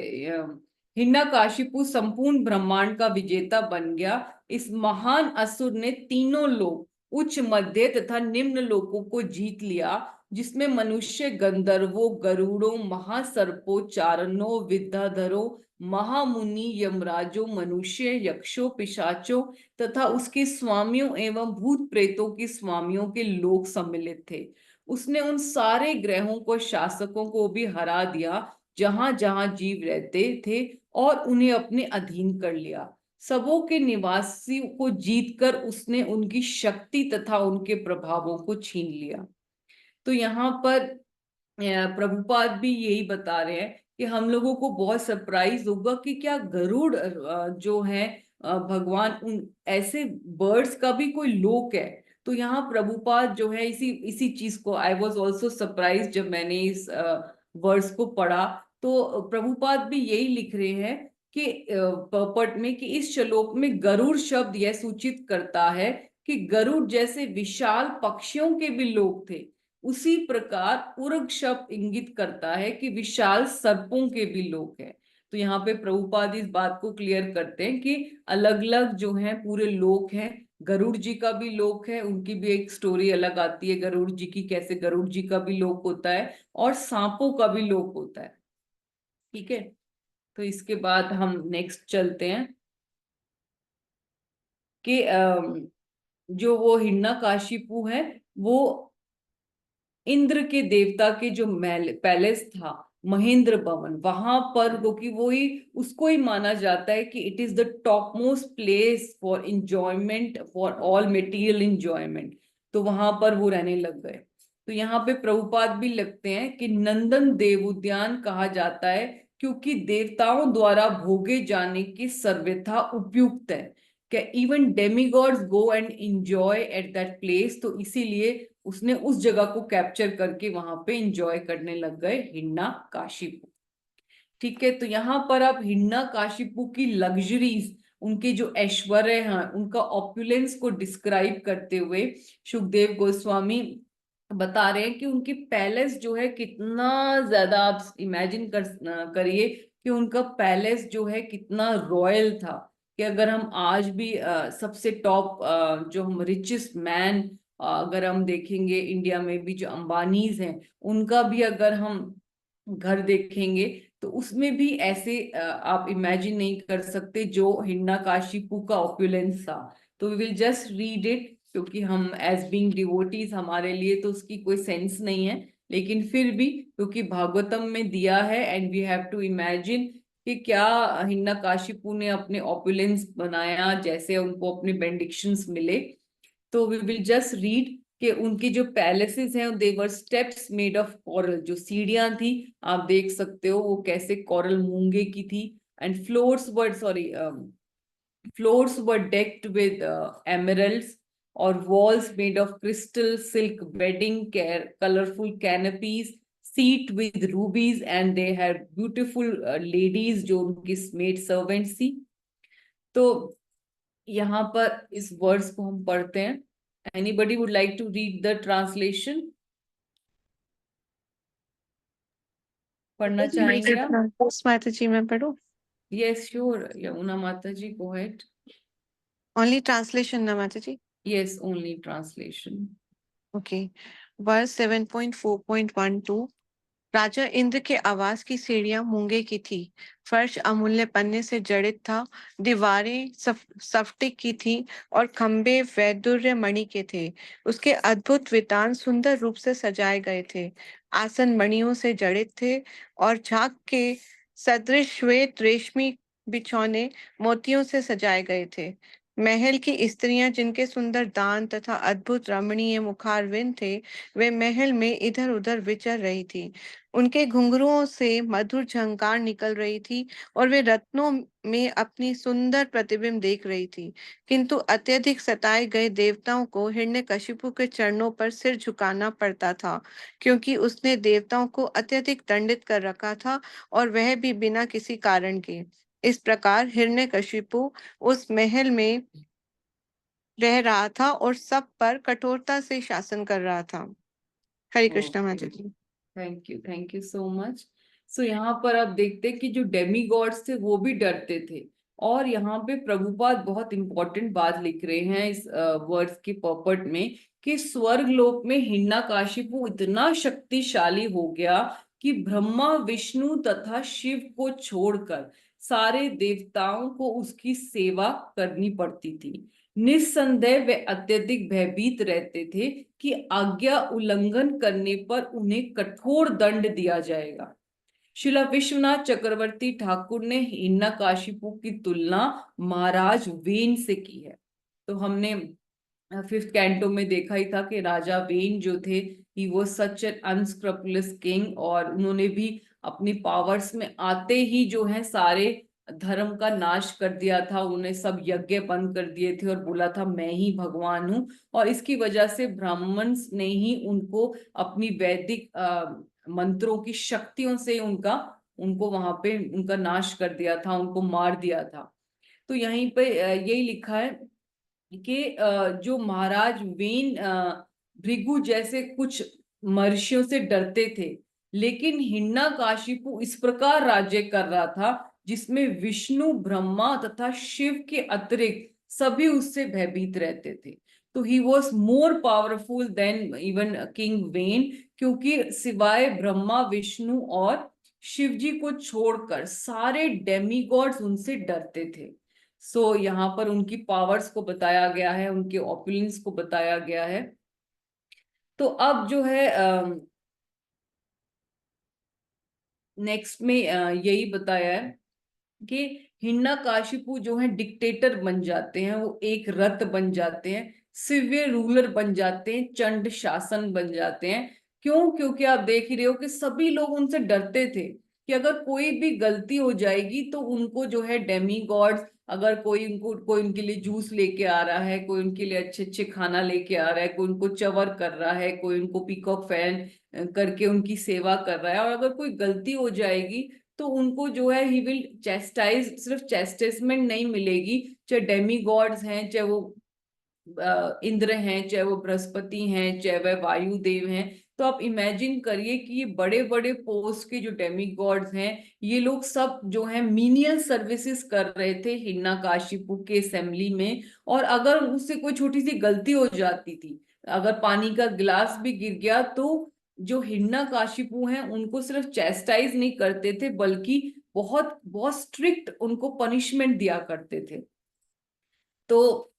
हिरण्यकाशिपु संपूर्ण ब्रह्मांड का विजेता बन गया। इस महान असुर ने तीनों लोक, उच्च, मध्य तथा निम्न लोकों को जीत लिया, जिसमें मनुष्य, गंधर्वों, गरुड़ों, महासर्पों, चारणों, विद्याधरों, महामुनि, यमराजों, मनुष्य, यक्षों, पिशाचों तथा उसके स्वामियों एवं भूत प्रेतों के स्वामियों के लोक सम्मिलित थे। उसने उन सारे ग्रहों को, शासकों को भी हरा दिया जहां जहां जीव रहते थे, और उन्हें अपने अधीन कर लिया। सबों के निवासियों को जीतकर उसने उनकी शक्ति तथा उनके प्रभावों को छीन लिया। तो यहाँ पर प्रभुपाद भी यही बता रहे हैं कि हम लोगों को बहुत सरप्राइज होगा कि क्या गरुड़ जो है भगवान, उन ऐसे बर्ड्स का भी कोई लोक है। तो यहाँ प्रभुपाद जो है इसी इसी चीज को, आई वॉज ऑल्सो सरप्राइज जब मैंने इस वर्ड्स को पढ़ा। तो प्रभुपाद भी यही लिख रहे हैं कि पट में कि इस श्लोक में गरुड़ शब्द यह सूचित करता है कि गरुड़ जैसे विशाल पक्षियों के भी लोक थे, उसी प्रकार उर्ग शब्द इंगित करता है कि विशाल सर्पों के भी लोक है। तो यहाँ पे प्रभुपाद इस बात को क्लियर करते हैं कि अलग अलग जो है पूरे लोक हैं। गरुड़ जी का भी लोक है, उनकी भी एक स्टोरी अलग आती है गरुड़ जी की, कैसे गरुड़ जी का भी लोक होता है और सांपों का भी लोक होता है। ठीक है, तो इसके बाद हम नेक्स्ट चलते हैं कि जो वो हिरण्यकाशिपु है, वो इंद्र के देवता के जो महल पैलेस था, महेंद्र भवन, वहां पर, क्योंकि वो ही उसको ही माना जाता है कि it is the top most place for enjoyment, for all material enjoyment. तो वहां पर वो रहने लग गए। तो यहाँ पे प्रभुपाद भी लगते हैं कि नंदन देव उद्यान कहा जाता है क्योंकि देवताओं द्वारा भोगे जाने की सर्वथा उपयुक्त है, कि even demigods go and enjoy at that place. तो इसीलिए उसने उस जगह को कैप्चर करके वहां पे एंजॉय करने लग गए, हिरण्यकाशिपु। ठीक है, तो यहाँ पर आप हिरण्यकाशिपु की लग्जरीज, उनके जो ऐश्वर्य हैं, उनका ऑपुलेंस को डिस्क्राइब करते हुए सुखदेव गोस्वामी बता रहे हैं कि उनकी पैलेस जो है कितना ज्यादा, आप इमेजिन करिए कि उनका पैलेस जो है कितना रॉयल था, कि अगर हम आज भी सबसे टॉप जो हम रिचेस्ट मैन, अगर हम देखेंगे इंडिया में भी जो अंबानीज हैं, उनका भी अगर हम घर देखेंगे तो उसमें भी ऐसे आप इमेजिन नहीं कर सकते जो हिरण्यकाशिपु का ऑपुलेंस था। तो we will just read it, क्योंकि हम एज बीइंग डिवोटीज हमारे लिए तो उसकी कोई सेंस नहीं है, लेकिन फिर भी क्योंकि भागवतम में दिया है and we have to imagine कि क्या हिरण्यकाशिपु ने अपने ऑपुलेंस बनाया, जैसे उनको अपने बेनिडिक्शंस मिले। तो वी विल जस्ट रीड कि उनकी जो पैलेसेस हैं, देवर स्टेप्स मेड ऑफ कोरल, जो सीढ़ियां थी आप देख सकते हो वो कैसे कोरल मूंगे की थी। And floors were, sorry, Floors were decked with emeralds, or walls made of crystal, silk bedding, colorful canopies, seat with rubies, and they had beautiful ladies जो उनकी maid servants थी. तो यहाँ पर इस वर्ड्स को हम पढ़ते हैं. Anybody would like to read the translation? पढ़ना चाहेंगे आप? माता जी मैं पढ़ूं? Yes, sure. Yamuna Mata ji, go ahead. Only translation ना माता जी? Yes, only translation. Okay. Verse 7.4.12 राजा इंद्र के आवास की सीढ़ियां मूंगे की थी, फर्श अमूल्य पन्ने से जड़ित था, दीवारें स्फटिक की थी और खंबे वैदुर्य मणि के थे। उसके अद्भुत वितान सुंदर रूप से सजाए गए थे, आसन मणियों से जड़ित थे और झाग के सदृश श्वेत रेशमी बिछौने मोतियों से सजाए गए थे। महल की स्त्रियां जिनके सुंदर दान तथा अद्भुत रमणीय मुखारविंद थे, वे महल में इधर उधर विचर रही थी। उनके घुंघरुओं से मधुर झंकार निकल रही थी और वे रत्नों में अपनी सुंदर प्रतिबिंब देख रही थी। किंतु अत्यधिक सताए गए देवताओं को हिरण्यकशिपु के चरणों पर सिर झुकाना पड़ता था, क्योंकि उसने देवताओं को अत्यधिक दंडित कर रखा था और वह भी बिना किसी कारण के। इस प्रकार हिरण्यकशिपु उस महल में रह रहा था और सब पर कठोरता से शासन कर रहा था। Hare Krishna mata ji. Thank you so much. So यहाँ पर आप देखते हैं कि जो डेमी गॉड्स थे वो भी डरते थे. और यहाँ पे प्रभुपाद बहुत इंपॉर्टेंट बात लिख रहे हैं इस वर्ड्स के पर्पट में, कि स्वर्ग लोक में हिरण्यकशिपु इतना शक्तिशाली हो गया कि ब्रह्मा विष्णु तथा शिव को छोड़कर सारे देवताओं को उसकी सेवा करनी पड़ती थी. निस्संदेह वे अत्यधिक भयभीत रहते थे कि आज्ञा उल्लंघन करने पर उन्हें कठोर दंड दिया जाएगा. शिला विश्वनाथ चक्रवर्ती ठाकुर ने हिरण्यकशिपु की तुलना महाराज वेन से की है. तो हमने 5th कैंटो में देखा ही था कि राजा वेन जो थे, he was such an unscrupulous king, और उन्होंने भी अपनी पावर्स में आते ही जो है सारे धर्म का नाश कर दिया था. उन्होंने सब यज्ञ बंद कर दिए थे और बोला था मैं ही भगवान हूँ. और इसकी वजह से ब्राह्मण्स ने ही उनको अपनी वैदिक मंत्रों की शक्तियों से उनको वहां पे उनका नाश कर दिया था, उनको मार दिया था. तो यहीं पे यही लिखा है कि जो महाराज वेन भृगु जैसे कुछ महर्षियों से डरते थे, लेकिन हिरण्यकशिपु इस प्रकार राज्य कर रहा था जिसमें विष्णु ब्रह्मा तथा शिव के अतिरिक्त सभी उससे भयभीत रहते थे. तो he was more powerful than even king when, क्योंकि सिवाय ब्रह्मा विष्णु और शिव जी को छोड़कर सारे डेमीगॉड्स उनसे डरते थे. सो यहाँ पर उनकी पावर्स को बताया गया है, उनके ऑपुलेंस को बताया गया है. तो अब जो है नेक्स्ट में यही बताया है कि हिरण्यकशिपु जो है डिक्टेटर बन जाते हैं, वो एक रथ बन जाते हैं, सिवियर रूलर बन जाते हैं, चंड शासन बन जाते हैं. क्यों? क्योंकि आप देख ही रहे हो कि सभी लोग उनसे डरते थे कि अगर कोई भी गलती हो जाएगी तो उनको जो है डेमी गॉड्स, अगर कोई उनके लिए जूस लेके आ रहा है, कोई उनके लिए अच्छे अच्छे खाना लेके आ रहा है, कोई उनको चवर कर रहा है, कोई उनको पीकॉक फैन करके उनकी सेवा कर रहा है, और अगर कोई गलती हो जाएगी तो उनको जो है ही विल चेस्टाइज. सिर्फ चेस्टिसमेंट नहीं मिलेगी, चाहे डेमी गॉड्स हैं, चाहे वो इंद्र हैं, चाहे वो बृहस्पति हैं, चाहे वह वायुदेव हैं. तो आप इमेजिन करिए कि ये बड़े बड़े पोस्ट के जो डेमी गॉड्स हैं, ये लोग सब जो है मीनियल सर्विसेज कर रहे थे हिरण्यकशिपु के असेंबली में. और अगर उससे कोई छोटी सी गलती हो जाती थी, अगर पानी का गिलास भी गिर गया, तो जो हिरण्यकशिपु हैं उनको सिर्फ चेस्टाइज नहीं करते थे, बल्कि बहुत बहुत स्ट्रिक्ट उनको पनिशमेंट दिया करते थे. तो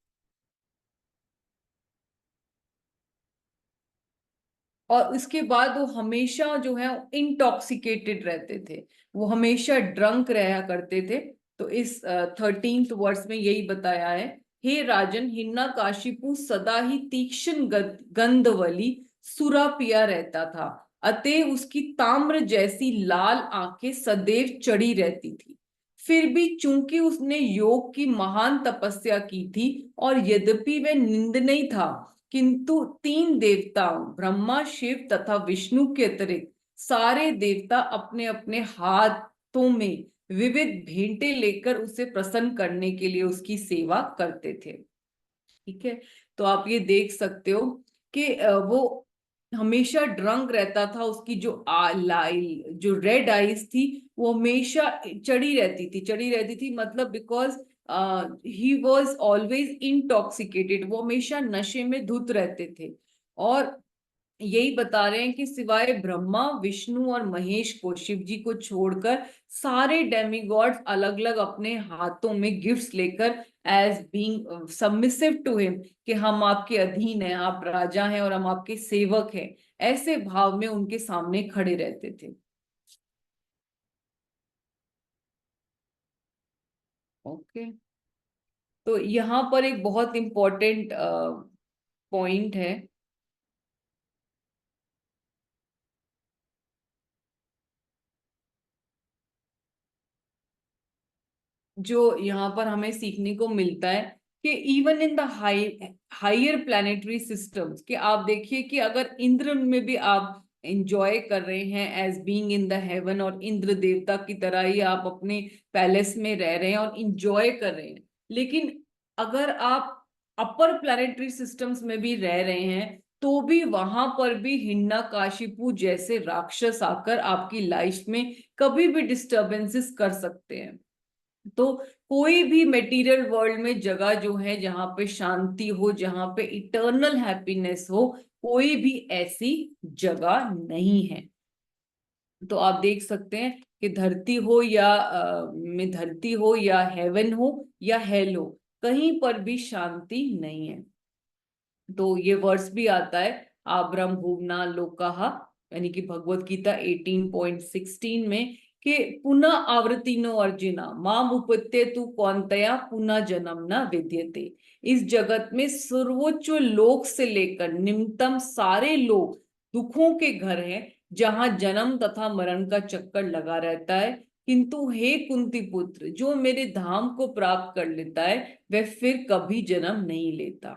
और इसके बाद वो हमेशा जो है इंटॉक्सिकेटेड रहते थे, वो हमेशा ड्रंक रहा करते थे. तो इस 13th वर्स में यही बताया है, हे राजन, हिरण्यकशिपु सदा ही तीक्ष्ण गंधवली सुरा पिया रहता था, अतः उसकी ताम्र जैसी लाल आंखें सदैव चढ़ी रहती थी. फिर भी चूंकि उसने योग की महान तपस्या की थी और यद्यपि वह निंदनीय था, किंतु तीन देवताओं ब्रह्मा, शिव तथा विष्णु के अतिरिक्त सारे देवता अपने अपने हाथों में विविध भेंटें लेकर उसे प्रसन्न करने के लिए उसकी सेवा करते थे। ठीक है, तो आप ये देख सकते हो कि वो हमेशा ड्रंक रहता था। उसकी जो रेड आईज थी वो हमेशा चढ़ी रहती थी, मतलब because he was always intoxicated, वो हमेशा नशे में धुत रहते थे। और यही बता रहे हैं कि सिवाय ब्रह्मा, विष्णु और महेश को, शिव जी को छोड़कर सारे डेमिगॉड्स अलग अलग अपने हाथों में गिफ्ट्स लेकर as being submissive to him, कि हम आपके अधीन हैं, आप राजा हैं और हम आपके सेवक हैं, ऐसे भाव में उनके सामने खड़े रहते थे। ओके, तो यहाँ पर एक बहुत इंपॉर्टेंट पॉइंट है जो यहाँ पर हमें सीखने को मिलता है कि even in the higher planetary systems, कि आप देखिए कि अगर इंद्र में भी आप एंजॉय कर रहे हैं as being in the heaven, और इंद्र देवता की तरह ही आप अपने पैलेस में रह रहे हैं और इंजॉय कर रहे हैं, लेकिन अगर आप अपर प्लैनेटरी सिस्टम्स में भी रह रहे हैं तो भी वहां पर भी हिरण्यकशिपु जैसे राक्षस आकर आपकी लाइफ में कभी भी डिस्टरबेंसेस कर सकते हैं। तो कोई भी मटेरियल वर्ल्ड में जगह जो है जहां पे शांति हो, जहां पे इटर्नल हैप्पीनेस हो, कोई भी ऐसी जगह नहीं है। तो आप देख सकते हैं कि धरती हो या हेवन हो या हेल हो, कहीं पर भी शांति नहीं है। तो ये वर्स भी आता है आब्रह्म भुवना लोकाः, यानी कि भगवत गीता 18.16 में, कि पुनः आवृत्तिनो अर्जुना माम उपत्ये तु कौन्तेय पुनः जन्म न विद्यते। इस जगत में सर्वोच्च लोक से लेकर निम्नतम सारे लोग दुखों के घर हैं, जहां जन्म तथा मरण का चक्कर लगा रहता है, किंतु हे कुंती पुत्र, जो मेरे धाम को प्राप्त कर लेता है वह फिर कभी जन्म नहीं लेता।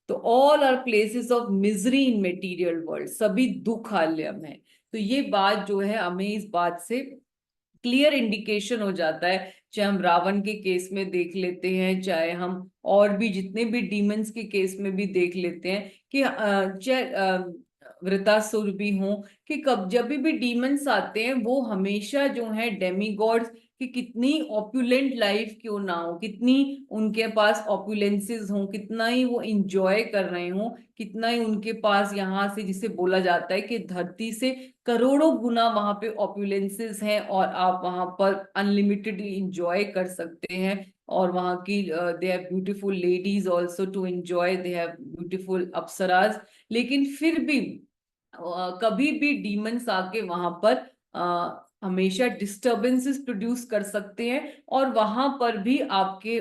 तो all are places of misery in material world, सभी दुख आलयम है। तो ये बात जो है हमें इस बात से क्लियर इंडिकेशन हो जाता है, चाहे हम रावण के केस में देख लेते हैं, चाहे हम और भी जितने भी डीमंस के केस में भी देख लेते हैं, कि चाहे वृतासुर भी हो, कि कब जब भी डीमंस आते हैं वो हमेशा जो है डेमीगॉड्स कि कितनी ऑप्युलेंट लाइफ क्यों ना हो, कितनी उनके पास ऑप्युलेंसेस हो, कितना ही वो इंजॉय कर रहे हो, कितना ही उनके पास यहाँ से, जिसे बोला जाता है कि धरती से करोड़ों गुना वहां पे ऑप्युलेंसेस हैं और आप वहां पर अनलिमिटेडली इंजॉय कर सकते हैं। और वहां की they have beautiful ladies also to enjoy, they have beautiful apsaras, लेकिन फिर भी कभी भी डीमंस आके वहां पर हमेशा डिस्टरबेंसेस प्रोड्यूस कर सकते हैं, और वहां पर भी आपके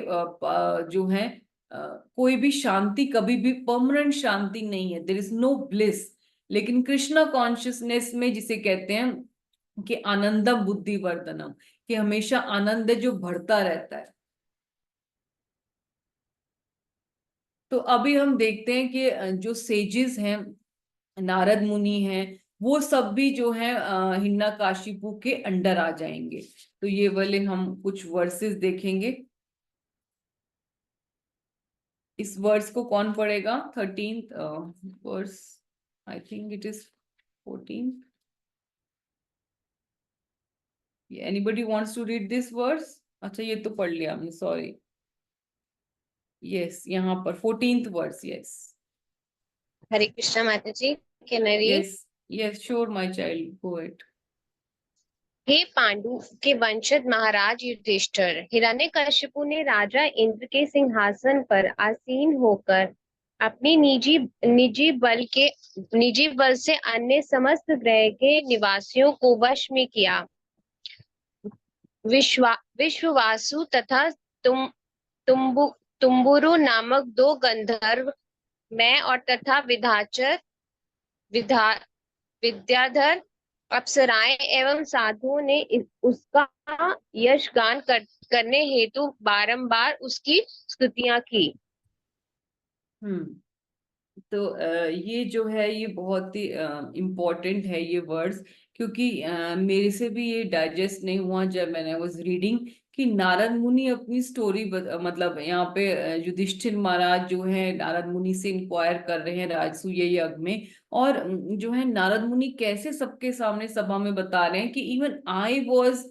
जो है कोई भी शांति, कभी भी परमानेंट शांति नहीं है, देयर इज नो ब्लिस। लेकिन कृष्णा कॉन्शियसनेस में जिसे कहते हैं कि आनंदम बुद्धिवर्धनम, कि हमेशा आनंद है जो बढ़ता रहता है। तो अभी हम देखते हैं कि जो सेजेस हैं, नारद मुनि हैं, वो सब भी जो है हिरण्यकशिपु के अंडर आ जाएंगे। तो ये वाले हम कुछ वर्सेस देखेंगे। इस वर्स को कौन पढ़ेगा? 13th verse, I think it is 14th। Anybody wants to read this verse? अच्छा, ये तो पढ़ लिया हमने, सॉरी। यस, यहाँ पर 14th verse. Yes Hare Krishna mata ji, can I read? Yes yes, sure my child, go it. हे पांडु के वंशज महाराज युधिष्ठिर, हिरण्यकशिपु ने राजा इंद्र के सिंहासन पर आसीन होकर अपनी निजी बल से अन्य समस्त ग्रह के निवासियों को वश में किया। विश्ववासु तथा तुम्बुरु नामक दो गंधर्व, मैं और तथा विद्याधर अप्सराएं एवं साधुओं ने उसका यश गान करने हेतु बारंबार उसकी स्तुतियां की। तो ये जो है ये बहुत ही इम्पोर्टेंट है ये वर्ड्स, क्योंकि मेरे से भी ये डाइजेस्ट नहीं हुआ जब मैंने वाज रीडिंग कि नारद मुनि अपनी स्टोरी मतलब यहाँ पे युधिष्ठिर महाराज जो है नारद मुनि से इंक्वायर कर रहे हैं राजसूय यज्ञ में, और जो है नारद मुनि कैसे सबके सामने सभा में बता रहे हैं कि even I was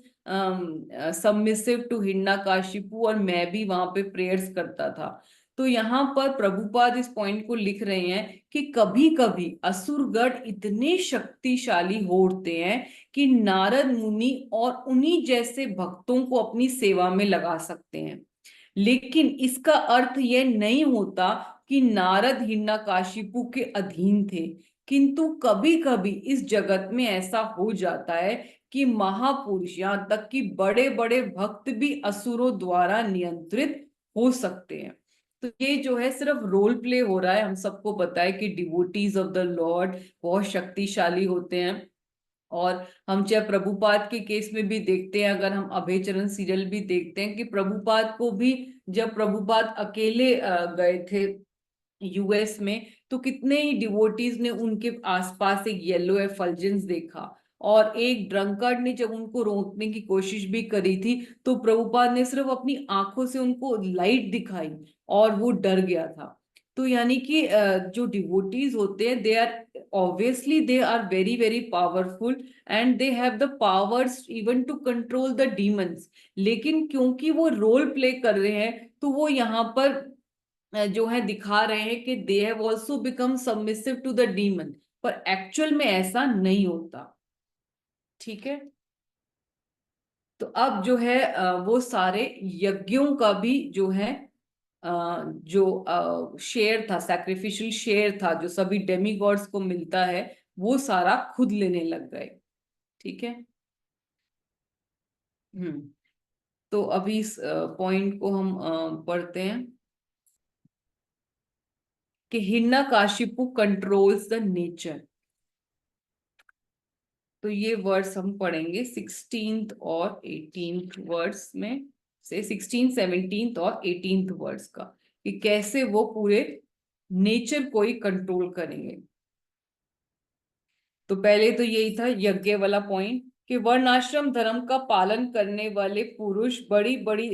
submissive to Hiranyakashipu और मैं भी वहां पे प्रेयर्स करता था। तो यहाँ पर प्रभुपाद इस पॉइंट को लिख रहे हैं कि कभी कभी असुरगण इतने शक्तिशाली होते हैं कि नारद मुनि और उन्हीं जैसे भक्तों को अपनी सेवा में लगा सकते हैं, लेकिन इसका अर्थ यह नहीं होता कि नारद हिरण्यकशिपु के अधीन थे। किंतु कभी कभी इस जगत में ऐसा हो जाता है कि महापुरुष यहाँ तक कि बड़े बड़े भक्त भी असुरों द्वारा नियंत्रित हो सकते हैं। तो ये जो है सिर्फ रोल प्ले हो रहा है, हम सबको पता है कि डिवोटीज ऑफ द लॉर्ड बहुत शक्तिशाली होते हैं। और हम चाहे प्रभुपाद के केस में भी देखते हैं, अगर हम अभय चरण सीरियल भी देखते हैं कि प्रभुपाद को भी जब प्रभुपाद अकेले गए थे यूएस में, तो कितने ही डिवोटीज ने उनके आसपास एक येलो एफल्जेंस देखा, और एक ड्रंकर्ड ने जब उनको रोकने की कोशिश भी करी थी तो प्रभुपाद ने सिर्फ अपनी आंखों से उनको लाइट दिखाई और वो डर गया था। तो यानी कि जो डिवोटीज होते हैं they are obviously they are very very powerful and they have the powers even to control the demons, लेकिन क्योंकि वो रोल प्ले कर रहे हैं तो वो यहाँ पर जो है दिखा रहे हैं कि they have also become submissive to the demon, पर एक्चुअल में ऐसा नहीं होता। ठीक है, तो अब जो है वो सारे यज्ञों का भी जो है जो शेयर था, सैक्रिफिशियल शेयर था जो सभी डेमीगॉड्स को मिलता है, वो सारा खुद लेने लग गए। ठीक है। तो अभी इस पॉइंट को हम पढ़ते हैं कि हिरण्यकशिपु कंट्रोल्स द नेचर। तो ये वर्ड्स हम पढ़ेंगे 16th और 18th वर्ड्स में से, 16th 17th और 18th वर्ड्स का, कि कैसे वो पूरे नेचर को ही कंट्रोल करेंगे। तो पहले तो यही था यज्ञ वाला पॉइंट कि वर्णाश्रम धर्म का पालन करने वाले पुरुष बड़ी बड़ी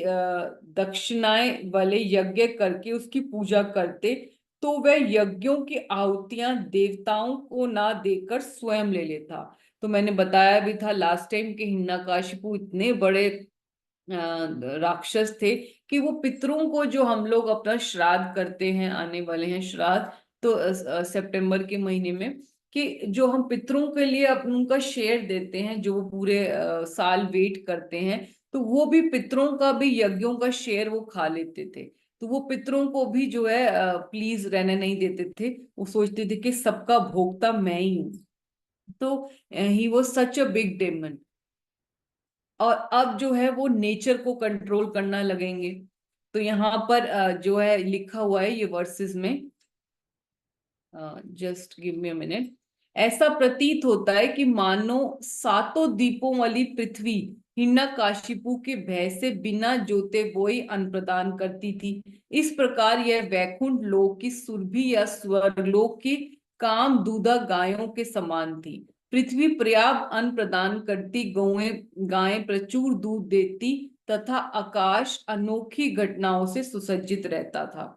दक्षिणाएं वाले यज्ञ करके उसकी पूजा करते, तो वह यज्ञों की आहुतियां देवताओं को ना देकर स्वयं ले लेता। तो मैंने बताया भी था लास्ट टाइम कि हिरण्यकशिपु इतने बड़े राक्षस थे कि वो पितरों को, जो हम लोग अपना श्राद्ध करते हैं, आने वाले हैं श्राद्ध तो सितंबर के महीने में, कि जो हम पितरों के लिए उनका शेयर देते हैं, जो वो पूरे साल वेट करते हैं, तो वो भी पितरों का भी यज्ञों का शेयर वो खा लेते थे। तो वो पितरों को भी जो है प्लीज रहने नहीं देते थे, वो सोचते थे कि सबका भोक्ता मैं ही हूँ। तो he was such a big demon. और अब जो है वो नेचर को कंट्रोल करना लगेंगे। तो यहाँ पर जो है लिखा हुआ है ये वर्सेस में, just give me a minute. ऐसा प्रतीत होता है कि मानो सातों दीपों वाली पृथ्वी हिरण्यकशिपु के भय से बिना जोते बोए अन्न प्रदान करती थी। इस प्रकार यह वैकुंठ लोक की सुरभि या स्वर्गलोक की काम दूधा गायों के समान थी। पृथ्वी पर्याप्त अन्न प्रदान करती, गायें प्रचुर दूध देती तथा आकाश अनोखी घटनाओं से सुसज्जित रहता था।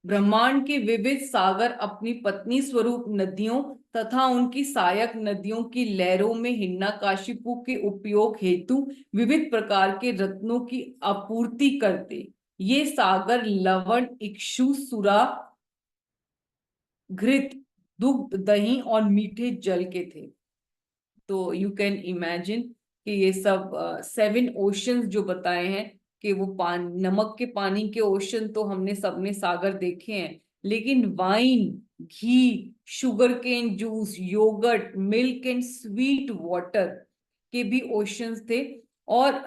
ब्रह्मांड के विविध सागर अपनी पत्नी स्वरूप नदियों तथा उनकी सहायक नदियों की लहरों में हिरण्यकशिपु के उपयोग हेतु विविध प्रकार के रत्नों की आपूर्ति करते। ये सागर लवण, इक्षु, सुरा, घृत, दुग्ध, दही और मीठे जल के थे। तो यू कैन इमेजिन कि ये सब 7 ओशंस जो बताए हैं, कि वो नमक के पानी के ओशन तो हमने सबने सागर देखे हैं, लेकिन wine, ghee, sugar cane juice, yogurt, milk and sweet water के भी ओशंस थे। और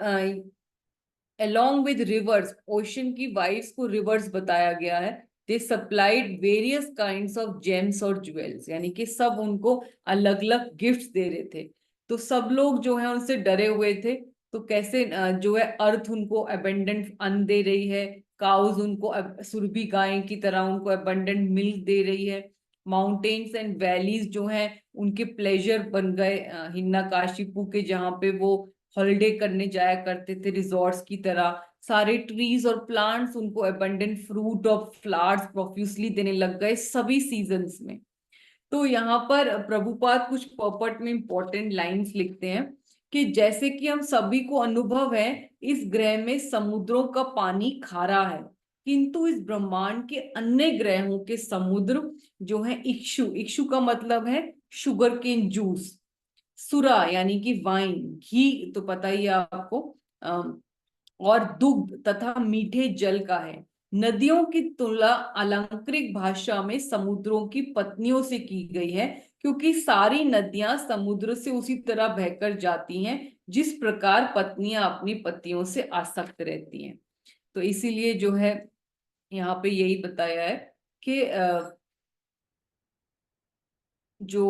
along with rivers, ओशन की वाइड्स को रिवर्स बताया गया है। They supplied various kinds of gems और ज्वेल्स, यानी कि सब उनको अलग अलग गिफ्ट्स दे रहे थे। तो सब लोग जो है उनसे डरे हुए थे। तो कैसे जो है अर्थ उनको अबेंडेंट अन्न दे रही है, काउज उनको सुरभि गाय की तरह उनको अबेंडेंट मिल्क दे रही है, माउंटेन्स एंड वैलीज जो हैं उनके प्लेजर बन गए हिरण्यकाशिपु के, जहाँ पे वो हॉलिडे करने जाया करते थे रिजॉर्ट्स की तरह। सारे ट्रीज और प्लांट्स उनको अबंडेंट फ्रूट और फ्लावर्स प्रोफ्यूसली देने लग गए सभी सीजन्स में। तो यहाँ पर प्रभुपाद कुछ पर्पट में इंपॉर्टेंट लाइंस लिखते हैं कि जैसे कि हम सभी को अनुभव है इस ग्रह में समुद्रों का पानी खारा है, किंतु इस ब्रह्मांड के अन्य ग्रहों के समुद्र जो है इक्षु, इक्षु का मतलब है शुगर केन जूस, सुरा यानी कि वाइन, घी तो पता ही है आपको, और दुग्ध तथा मीठे जल का है। नदियों की तुलना अलंकृत भाषा में समुद्रों की पत्नियों से की गई है, क्योंकि सारी नदियां समुद्र से उसी तरह बहकर जाती हैं जिस प्रकार पत्नियां अपनी पतियों से आसक्त रहती हैं। तो इसीलिए जो है यहाँ पे यही बताया है कि जो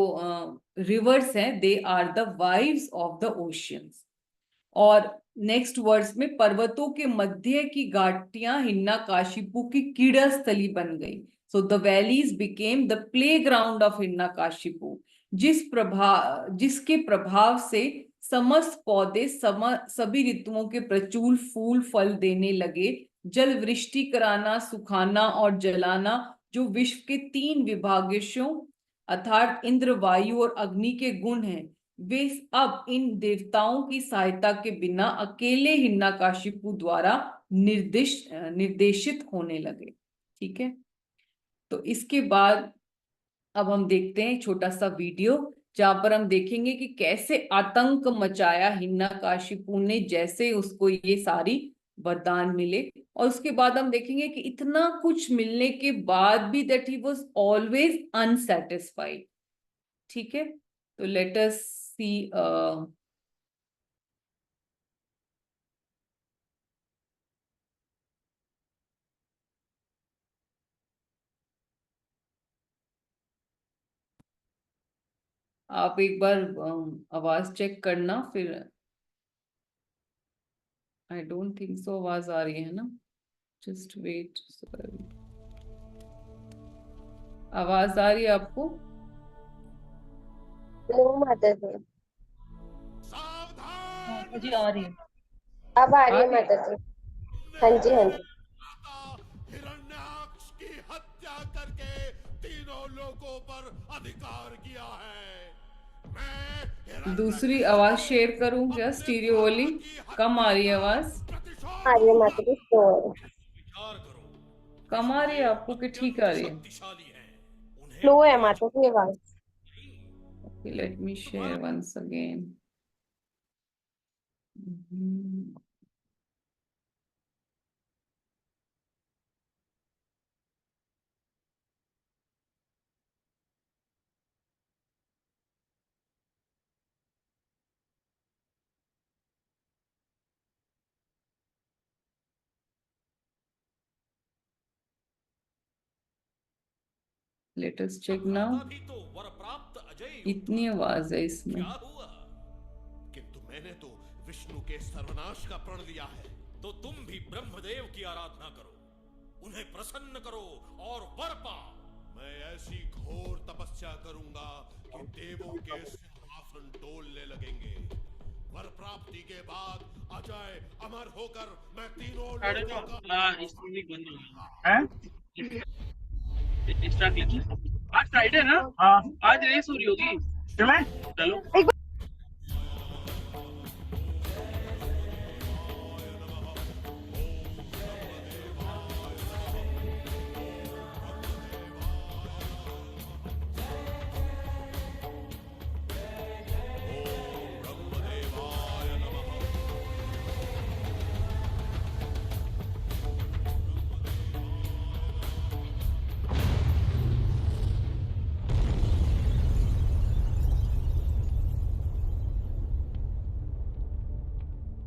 रिवर्स हैं they are the wives of the oceans. और नेक्स्ट वर्ड्स में पर्वतों के मध्य की घाटियां हिरण्यकाशिपु की क्रीड़ा स्थली बन गई। So the valleys became the playground of Hiranyakashipu, जिसके प्रभाव से समस्त पौधे सभी ऋतुओं के प्रचुर फूल फल देने लगे। जल वृष्टि कराना, सुखाना और जलाना जो विश्व के 3 विभागों अर्थात इंद्र, वायु और अग्नि के गुण हैं, वे अब इन देवताओं की सहायता के बिना अकेले हिरण्यकाशिपु द्वारा निर्देशित होने लगे। ठीक है, तो इसके बाद अब हम देखते हैं छोटा सा वीडियो जहां पर हम देखेंगे कि कैसे आतंक मचाया हिरण्यकाशिपु ने जैसे उसको ये सारी वरदान मिले, और उसके बाद हम देखेंगे कि इतना कुछ मिलने के बाद भी that he was always unsatisfied. ठीक है, तो लेट अस सी आप एक बार आवाज चेक करना, फिर आई डोंट थिंक सो आवाज आ रही है ना, जस्ट वेट। आवाज आ रही है आपको? नो माता जी, माता जी आ रही है। अब आ रही है आ रही है? माता जी। हाँ जी हाँ जी। हिरण्याक्ष की हत्या करके तीनों लोगों पर अधिकार किया है। मैं दूसरी आवाज शेयर करूं क्या? स्टीरियो वाली कम आ रही है आवाज? आ रही है माता जी, स्लो है। कम आ रही है आपको कि ठीक आ रही है? स्लो है माता जी आवाज। Let me share once again. Let us check now. इतनी आवाज है इसमें। किंतु मैंने तो विष्णु के सर्वनाश का प्रण लिया है। तो तुम भी ब्रह्मदेव की आराधना करो, उन्हें प्रसन्न करो और वर पाओ। मैं ऐसी घोर तपस्या करूंगा कि देवों के सिंहासन डोलने लगेंगे। वर प्राप्ति के बाद अजय अमर होकर मैं तीनों लोगों का आज फ्राइडे ना? हाँ, आज रेस हो रही होगी। चलो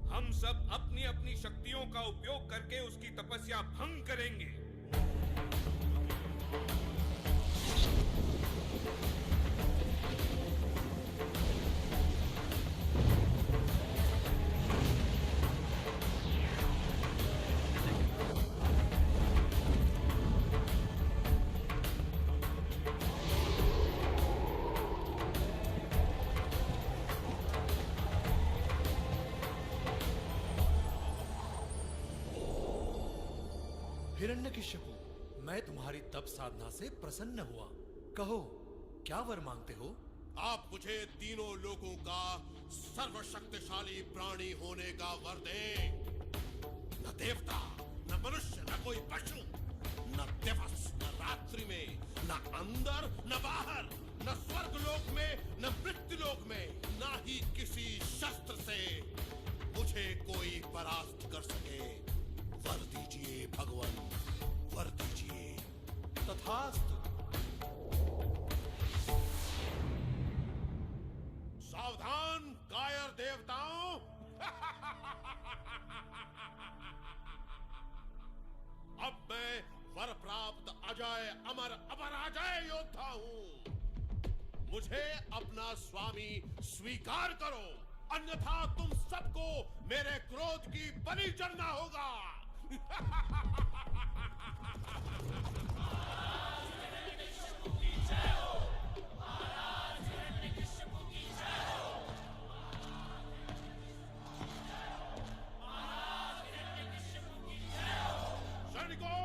हम सब अपनी अपनी शक्तियों का उपयोग करके उसकी तपस्या भंग करेंगे। हिरण्यकशिपु, मैं तुम्हारी तप साधना से प्रसन्न हुआ। कहो, क्या वर मांगते हो? आप मुझे तीनों लोगों का सर्वशक्तिशाली प्राणी होने का वर दें। न देवता, न मनुष्य, न कोई पशु, न दिवस, न रात्रि में, न अंदर, न बाहर, न स्वर्ग लोक में, न मृत्यु लोक में, न ही किसी शस्त्र से मुझे कोई परास्त कर सके। वर दीजिए भगवान, वर दीजिए। तथास्तु। सावधान कायर देवताओं। अब मैं वर प्राप्त अजय अमर अपराजय योद्धा हूं। मुझे अपना स्वामी स्वीकार करो, अन्यथा तुम सबको मेरे क्रोध की बलि चढ़ना होगा। सैनिकों,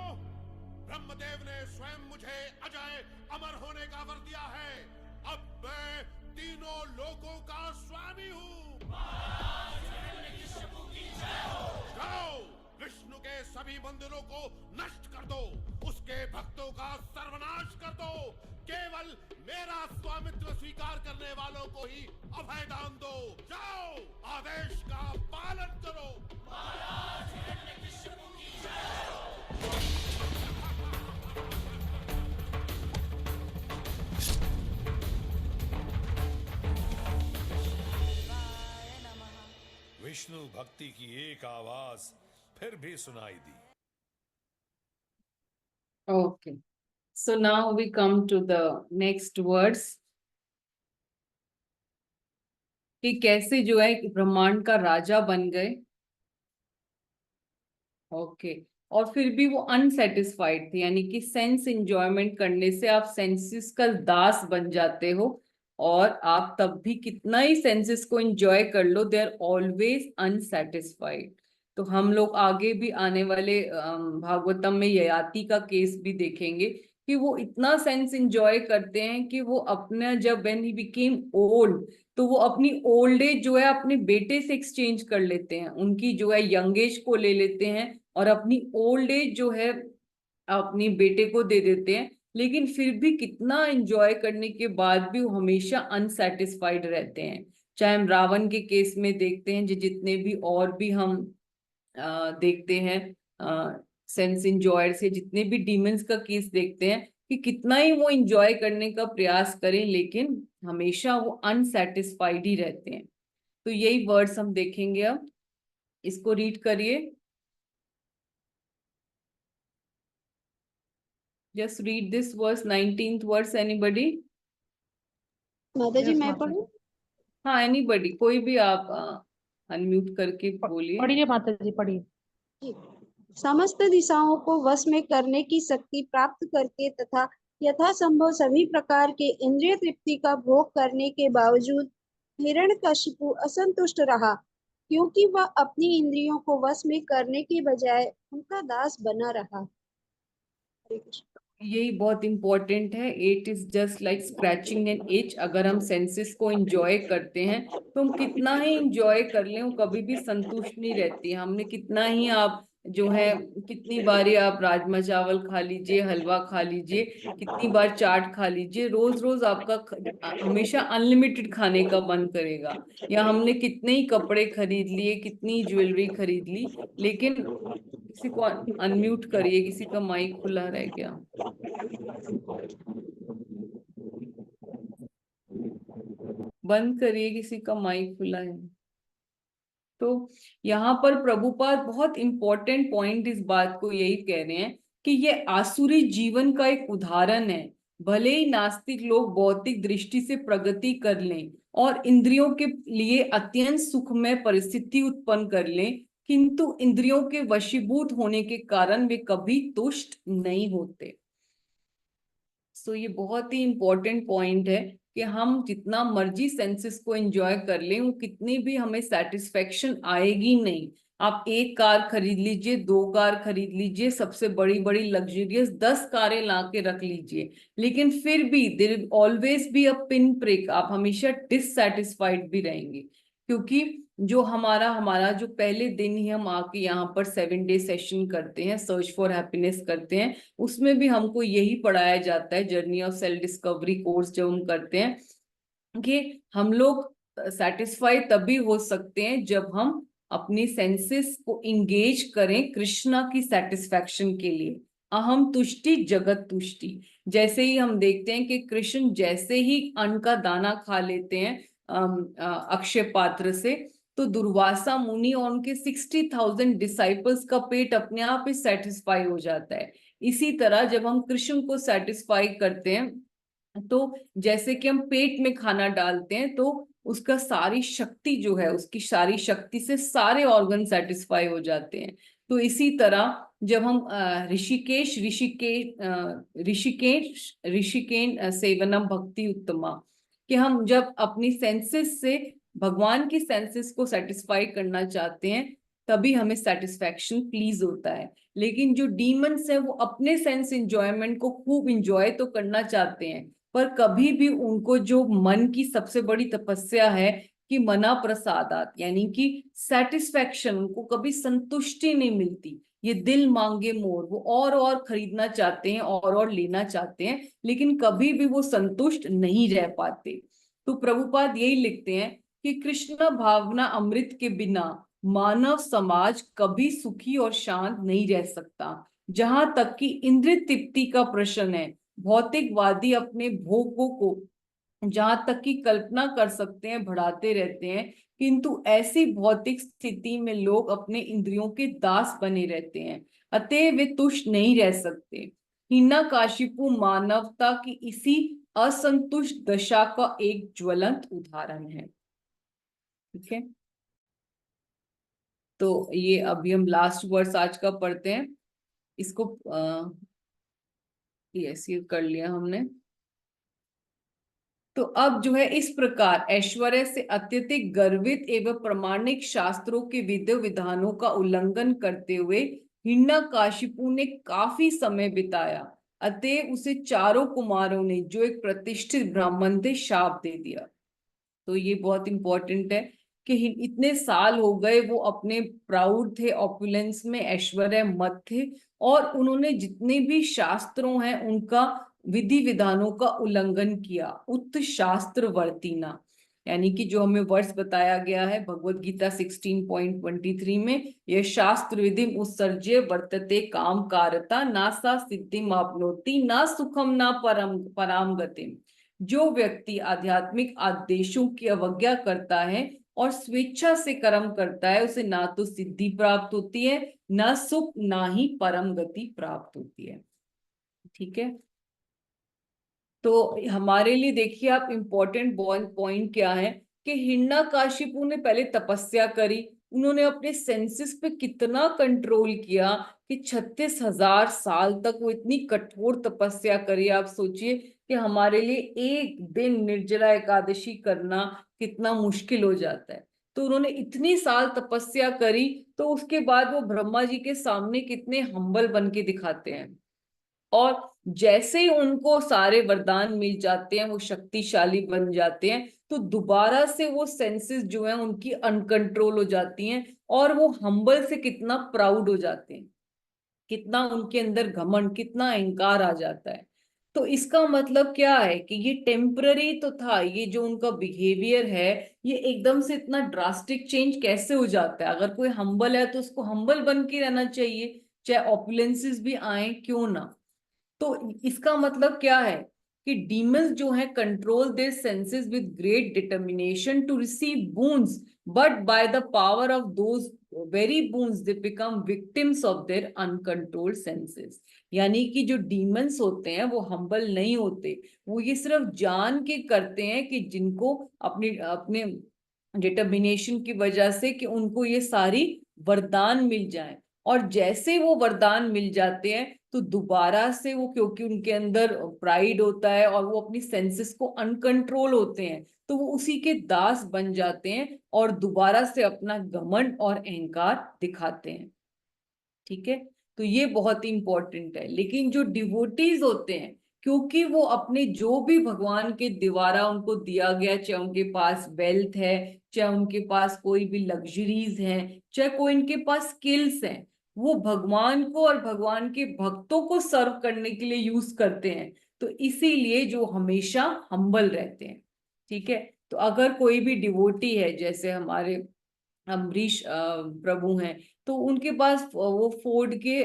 ब्रह्मदेव ने स्वयं मुझे अजय अमर होने का वर दिया है। अब मैं तीनों लोगों का स्वामी हूँ। जाओ, विष्णु के सभी मंदिरों को नष्ट कर दो, उसके भक्तों का सर्वनाश कर दो। केवल मेरा स्वामित्व स्वीकार करने वालों को ही अभय दान दो। जाओ, आदेश का पालन करो। विष्णु भक्ति की एक आवाज फिर भी सुनाई दी। Okay. So now we come to the next words. कि कैसे जो है ब्रह्मांड का राजा बन गए। ओके और फिर भी वो अनसेटिस्फाइड थे, यानी कि सेंस एंजॉयमेंट करने से आप सेंसेस का दास बन जाते हो, और आप तब भी कितना ही सेंसेस को एंजॉय कर लो, दे आर ऑलवेज अनसेटिस्फाइड। तो हम लोग आगे भी आने वाले भागवतम में ययाति का केस भी देखेंगे कि वो इतना सेंस एंजॉय करते हैं कि वो अपना जब व्हेन ही बिकेम ओल्ड, तो वो अपनी ओल्ड एज जो है अपने बेटे से एक्सचेंज कर लेते हैं, उनकी जो है यंग एज को ले लेते हैं और अपनी ओल्ड एज जो है अपनी बेटे को दे देते हैं। लेकिन फिर भी कितना एंजॉय करने के बाद भी वो हमेशा अनसेटिस्फाइड रहते हैं। चाहे हम रावण के केस में देखते हैं, जितने भी और भी हम देखते हैं सेंस एंजॉयर से, जितने भी डीमंस का केस देखते हैं कि कितना ही वो एंजॉय करने का प्रयास करें लेकिन हमेशा वो अनसेटिस्फाइड ही रहते हैं। तो यही वर्ड्स हम देखेंगे। अब इसको रीड करिए, just read this verse, 19th verse, anybody? माता जी Yes, मैं माता पढ़ूं? हाँ एनीबडी, कोई भी आप अनम्यूट करके बोलिए। पढ़िए माता जी, पढ़िए। जी। समस्त दिशाओं को वश में करने की शक्ति प्राप्त करके तथा यथासंभव सभी प्रकार के इंद्रिय तृप्ति का भोग करने के बावजूद हिरण्यकशिपु असंतुष्ट रहा, क्योंकि वह अपनी इंद्रियों को वश में करने के बजाय उनका दास बना रहा। हरे कृष्ण। यही बहुत इंपॉर्टेंट है। It is just like scratching an itch. अगर हम सेंसेस को एंजॉय करते हैं तो हम कितना ही एंजॉय कर लें, वो कभी भी संतुष्ट नहीं रहती है। हमने कितना ही आप जो है, कितनी बारी आप राजमा चावल खा लीजिए, हलवा खा लीजिए, कितनी बार चाट खा लीजिए, रोज रोज आपका हमेशा अनलिमिटेड खाने का मन करेगा। या हमने कितने ही कपड़े खरीद लिए, कितनी ज्वेलरी खरीद ली, लेकिन किसी को अनम्यूट करिए, किसी का माइक खुला रह गया। बंद करिए, किसी का माइक खुला है। तो यहाँ पर प्रभुपाद बहुत इंपॉर्टेंट पॉइंट इस बात को यही कह रहे हैं कि ये आसुरी जीवन का एक उदाहरण है। भले ही नास्तिक लोग भौतिक दृष्टि से प्रगति कर लें और इंद्रियों के लिए अत्यंत सुखमय परिस्थिति उत्पन्न कर लें, किंतु इंद्रियों के वशीभूत होने के कारण वे कभी तुष्ट नहीं होते। सो ये बहुत ही इंपॉर्टेंट पॉइंट है कि हम जितना मर्जी सेंसेस को एंजॉय कर लें, वो कितनी भी हमें सेटिस्फेक्शन आएगी नहीं। आप एक कार खरीद लीजिए, 2 कार खरीद लीजिए, सबसे बड़ी बड़ी लग्जरियस 10 कारें ला के रख लीजिए, लेकिन फिर भी there will always be a pin prick, आप हमेशा डिससैटिस्फाइड भी रहेंगे। क्योंकि जो हमारा जो पहले दिन ही हम आके यहाँ पर 7 डे सेशन करते हैं, सर्च फॉर हैप्पीनेस करते हैं, उसमें भी हमको यही पढ़ाया जाता है, journey of self discovery course जब हम करते हैं, कि हम लोग सेटिस्फाई तभी हो सकते हैं जब हम अपनी सेंसेस को इंगेज करें कृष्णा की सेटिस्फैक्शन के लिए। अहम तुष्टि जगत तुष्टि, जैसे ही हम देखते हैं कि कृष्ण जैसे ही अन्न का दाना खा लेते हैं अक्षय पात्र से, तो दुर्वासा मुनि और उनके 60,000 डिसाइपल्स का पेट अपने आप ही सेटिस्फाई हो जाता है। इसी तरह जब हम कृष्ण को सेटिस्फाई करते हैं, तो जैसे कि हम पेट में खाना डालते हैं तो उसका सारी शक्ति जो है, उसकी सारी शक्ति से सारे ऑर्गन सेटिस्फाई हो जाते हैं। तो इसी तरह जब हम ऋषिकेन सेवनम भक्ति उत्तमा, कि हम जब अपनी सेंसेस से भगवान की सेंसेस को सेटिस्फाई करना चाहते हैं, तभी हमें सेटिस्फैक्शन प्लीज होता है। लेकिन जो डीमंस है वो अपने सेंस एंजॉयमेंट को खूब इंजॉय तो करना चाहते हैं, पर कभी भी उनको जो मन की सबसे बड़ी तपस्या है कि मना प्रसादात, यानी कि सेटिस्फैक्शन, उनको कभी संतुष्टि नहीं मिलती। ये दिल मांगे मोर, वो और खरीदना चाहते हैं और लेना चाहते हैं, लेकिन कभी भी वो संतुष्ट नहीं रह पाते। तो प्रभुपाद यही लिखते हैं कि कृष्ण भावना अमृत के बिना मानव समाज कभी सुखी और शांत नहीं रह सकता। जहां तक कि इंद्रिय तृप्ति का प्रश्न है, भौतिकवादी अपने भोगों को जहां तक की कल्पना कर सकते हैं बढ़ाते रहते हैं, किंतु ऐसी भौतिक स्थिति में लोग अपने इंद्रियों के दास बने रहते हैं, अतः वे तुष्ट नहीं रह सकते। हिरण्यकशिपु मानवता की इसी असंतुष्ट दशा का एक ज्वलंत उदाहरण है। ठीक है, तो ये अभी हम लास्ट वर्स आज का पढ़ते हैं, इसको ये कर लिया हमने। तो अब जो है, इस प्रकार ऐश्वर्य से अत्यधिक गर्वित एवं प्रमाणिक शास्त्रों के विधि विधानों का उल्लंघन करते हुए हिरण्यकशिपु ने काफी समय बिताया, अतः उसे चारों कुमारों ने, जो एक प्रतिष्ठित ब्राह्मण थे, शाप दे दिया। तो ये बहुत इंपॉर्टेंट है कि इतने साल हो गए वो अपने प्राउड थे, ऑपुलेंस में, ऐश्वर्य मत थे, और उन्होंने जितने भी शास्त्रों हैं उनका विधि विधानों का उल्लंघन किया। उत्त शास्त्र वर्तिना, यानी कि जो हमें वर्ष बताया गया है भगवत गीता 16.23 में, यह शास्त्र विधि उत्सर्ज्य वर्तते काम कारता ना सा सिद्धिम आपनोति ना सुखम ना पराम गतिम। जो व्यक्ति आध्यात्मिक आदेशों की अवज्ञा करता है और स्वेच्छा से कर्म करता है, उसे ना तो सिद्धि प्राप्त होती है, ना सुख, ना ही परम गति प्राप्त होती है। ठीक है, तो हमारे लिए देखिए आप, इम्पोर्टेंट पॉइंट क्या है कि हिरण्यकशिपु ने पहले तपस्या करी, उन्होंने अपने सेंसेस पे कितना कंट्रोल किया कि 36,000 साल तक वो इतनी कठोर तपस्या करी। आप सोचिए कि हमारे लिए एक दिन निर्जला एकादशी करना कितना मुश्किल हो जाता है, तो उन्होंने इतनी साल तपस्या करी, तो उसके बाद वो ब्रह्मा जी के सामने कितने हम्बल बन के दिखाते हैं, और जैसे ही उनको सारे वरदान मिल जाते हैं, वो शक्तिशाली बन जाते हैं, तो दोबारा से वो सेंसेस जो है उनकी अनकंट्रोल हो जाती हैं, और वो हम्बल से कितना प्राउड हो जाते हैं, कितना उनके अंदर घमंड, कितना अहंकार आ जाता है। तो इसका मतलब क्या है कि ये टेम्पररी तो था, ये जो उनका बिहेवियर है, ये एकदम से इतना ड्रास्टिक चेंज कैसे हो जाता है? अगर कोई हम्बल है तो उसको हम्बल बन के रहना चाहिए, चाहे ऑपुलेंसेस भी आए क्यों ना। तो इसका मतलब क्या है कि डीमंस जो है control their senses with great determination to receive boons, but by the power of those very boons they become victims of their uncontrolled senses. यानी कि जो डीमंस होते हैं वो हम्बल नहीं होते, वो ये सिर्फ जान के करते हैं कि जिनको अपने अपने डिटर्मिनेशन की वजह से कि उनको ये सारी वरदान मिल जाए, और जैसे वो वरदान मिल जाते हैं तो दोबारा से वो, क्योंकि उनके अंदर प्राइड होता है और वो अपनी सेंसेस को अनकंट्रोल होते हैं, तो वो उसी के दास बन जाते हैं और दोबारा से अपना घमंड और अहंकार दिखाते हैं। ठीक है, तो ये बहुत ही इंपॉर्टेंट है। लेकिन जो डिवोटीज होते हैं, क्योंकि वो अपने जो भी भगवान के द्वारा उनको दिया गया, चाहे उनके पास वेल्थ है, चाहे उनके पास कोई भी लग्जरीज हैं, चाहे कोई इनके पास स्किल्स हैं, वो भगवान को और भगवान के भक्तों को सर्व करने के लिए यूज करते हैं। तो इसीलिए जो हमेशा हम्बल रहते हैं। ठीक है, तो अगर कोई भी डिवोटी है, जैसे हमारे अम्बरीश प्रभु हैं, तो उनके पास वो फोर्ड के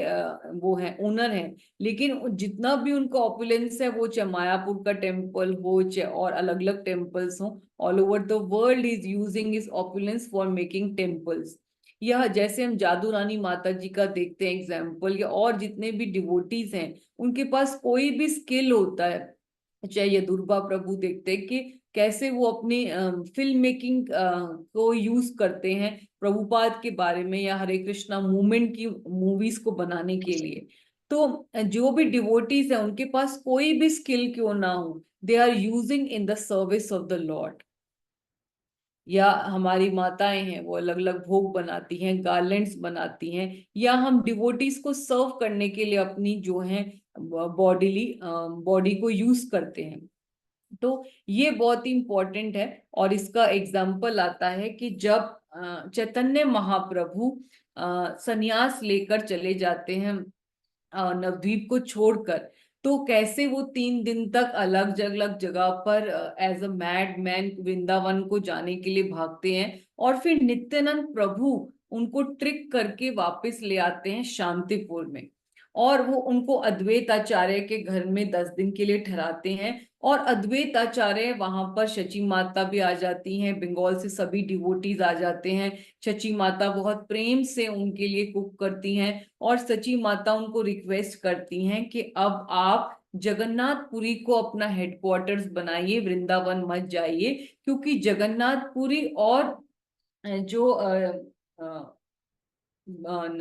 वो हैं, ओनर हैं, लेकिन जितना भी उनका ऑपुलेंस है, वो चाहे मायापुर का टेम्पल हो, चाहे और अलग अलग टेम्पल्स हो, all over the world is using इस ऑपुलेंस फॉर मेकिंग टेम्पल्स। या जैसे हम जादू रानी माता जी का देखते हैं एग्जाम्पल, या और जितने भी डिवोटीज हैं, उनके पास कोई भी स्किल होता है, चाहे ये दुर्गा प्रभु देखते हैं कि कैसे वो अपनी फिल्म मेकिंग को यूज करते हैं प्रभुपाद के बारे में या हरे कृष्णा मूवमेंट की मूवीज को बनाने के लिए। तो जो भी डिवोटीज है, उनके पास कोई भी स्किल क्यों ना हो, they are using in the service of the Lord. या हमारी माताएं हैं, वो अलग अलग भोग बनाती हैं, गार्लेंड्स बनाती हैं, या हम डिवोटीज को सर्व करने के लिए अपनी जो है बॉडी को यूज करते हैं। तो ये बहुत ही इंपॉर्टेंट है। और इसका एग्जाम्पल आता है कि जब चैतन्य महाप्रभु संन्यास लेकर चले जाते हैं नवद्वीप को छोड़कर, तो कैसे वो 3 दिन तक अलग अलग जगह पर as a mad man Vrindavan को जाने के लिए भागते हैं, और फिर नित्यानंद प्रभु उनको ट्रिक करके वापस ले आते हैं शांतिपुर में, और वो उनको अद्वैत आचार्य के घर में 10 दिन के लिए ठहराते हैं। और अद्वैत आचार्य वहां पर शची माता भी आ जाती हैं, बंगाल से सभी डिवोटीज आ जाते हैं। शची माता बहुत प्रेम से उनके लिए कुक करती हैं, और सची माता उनको रिक्वेस्ट करती हैं कि अब आप जगन्नाथपुरी को अपना हेडक्वार्टर्स बनाइए, वृंदावन मत जाइए, क्योंकि जगन्नाथपुरी और जो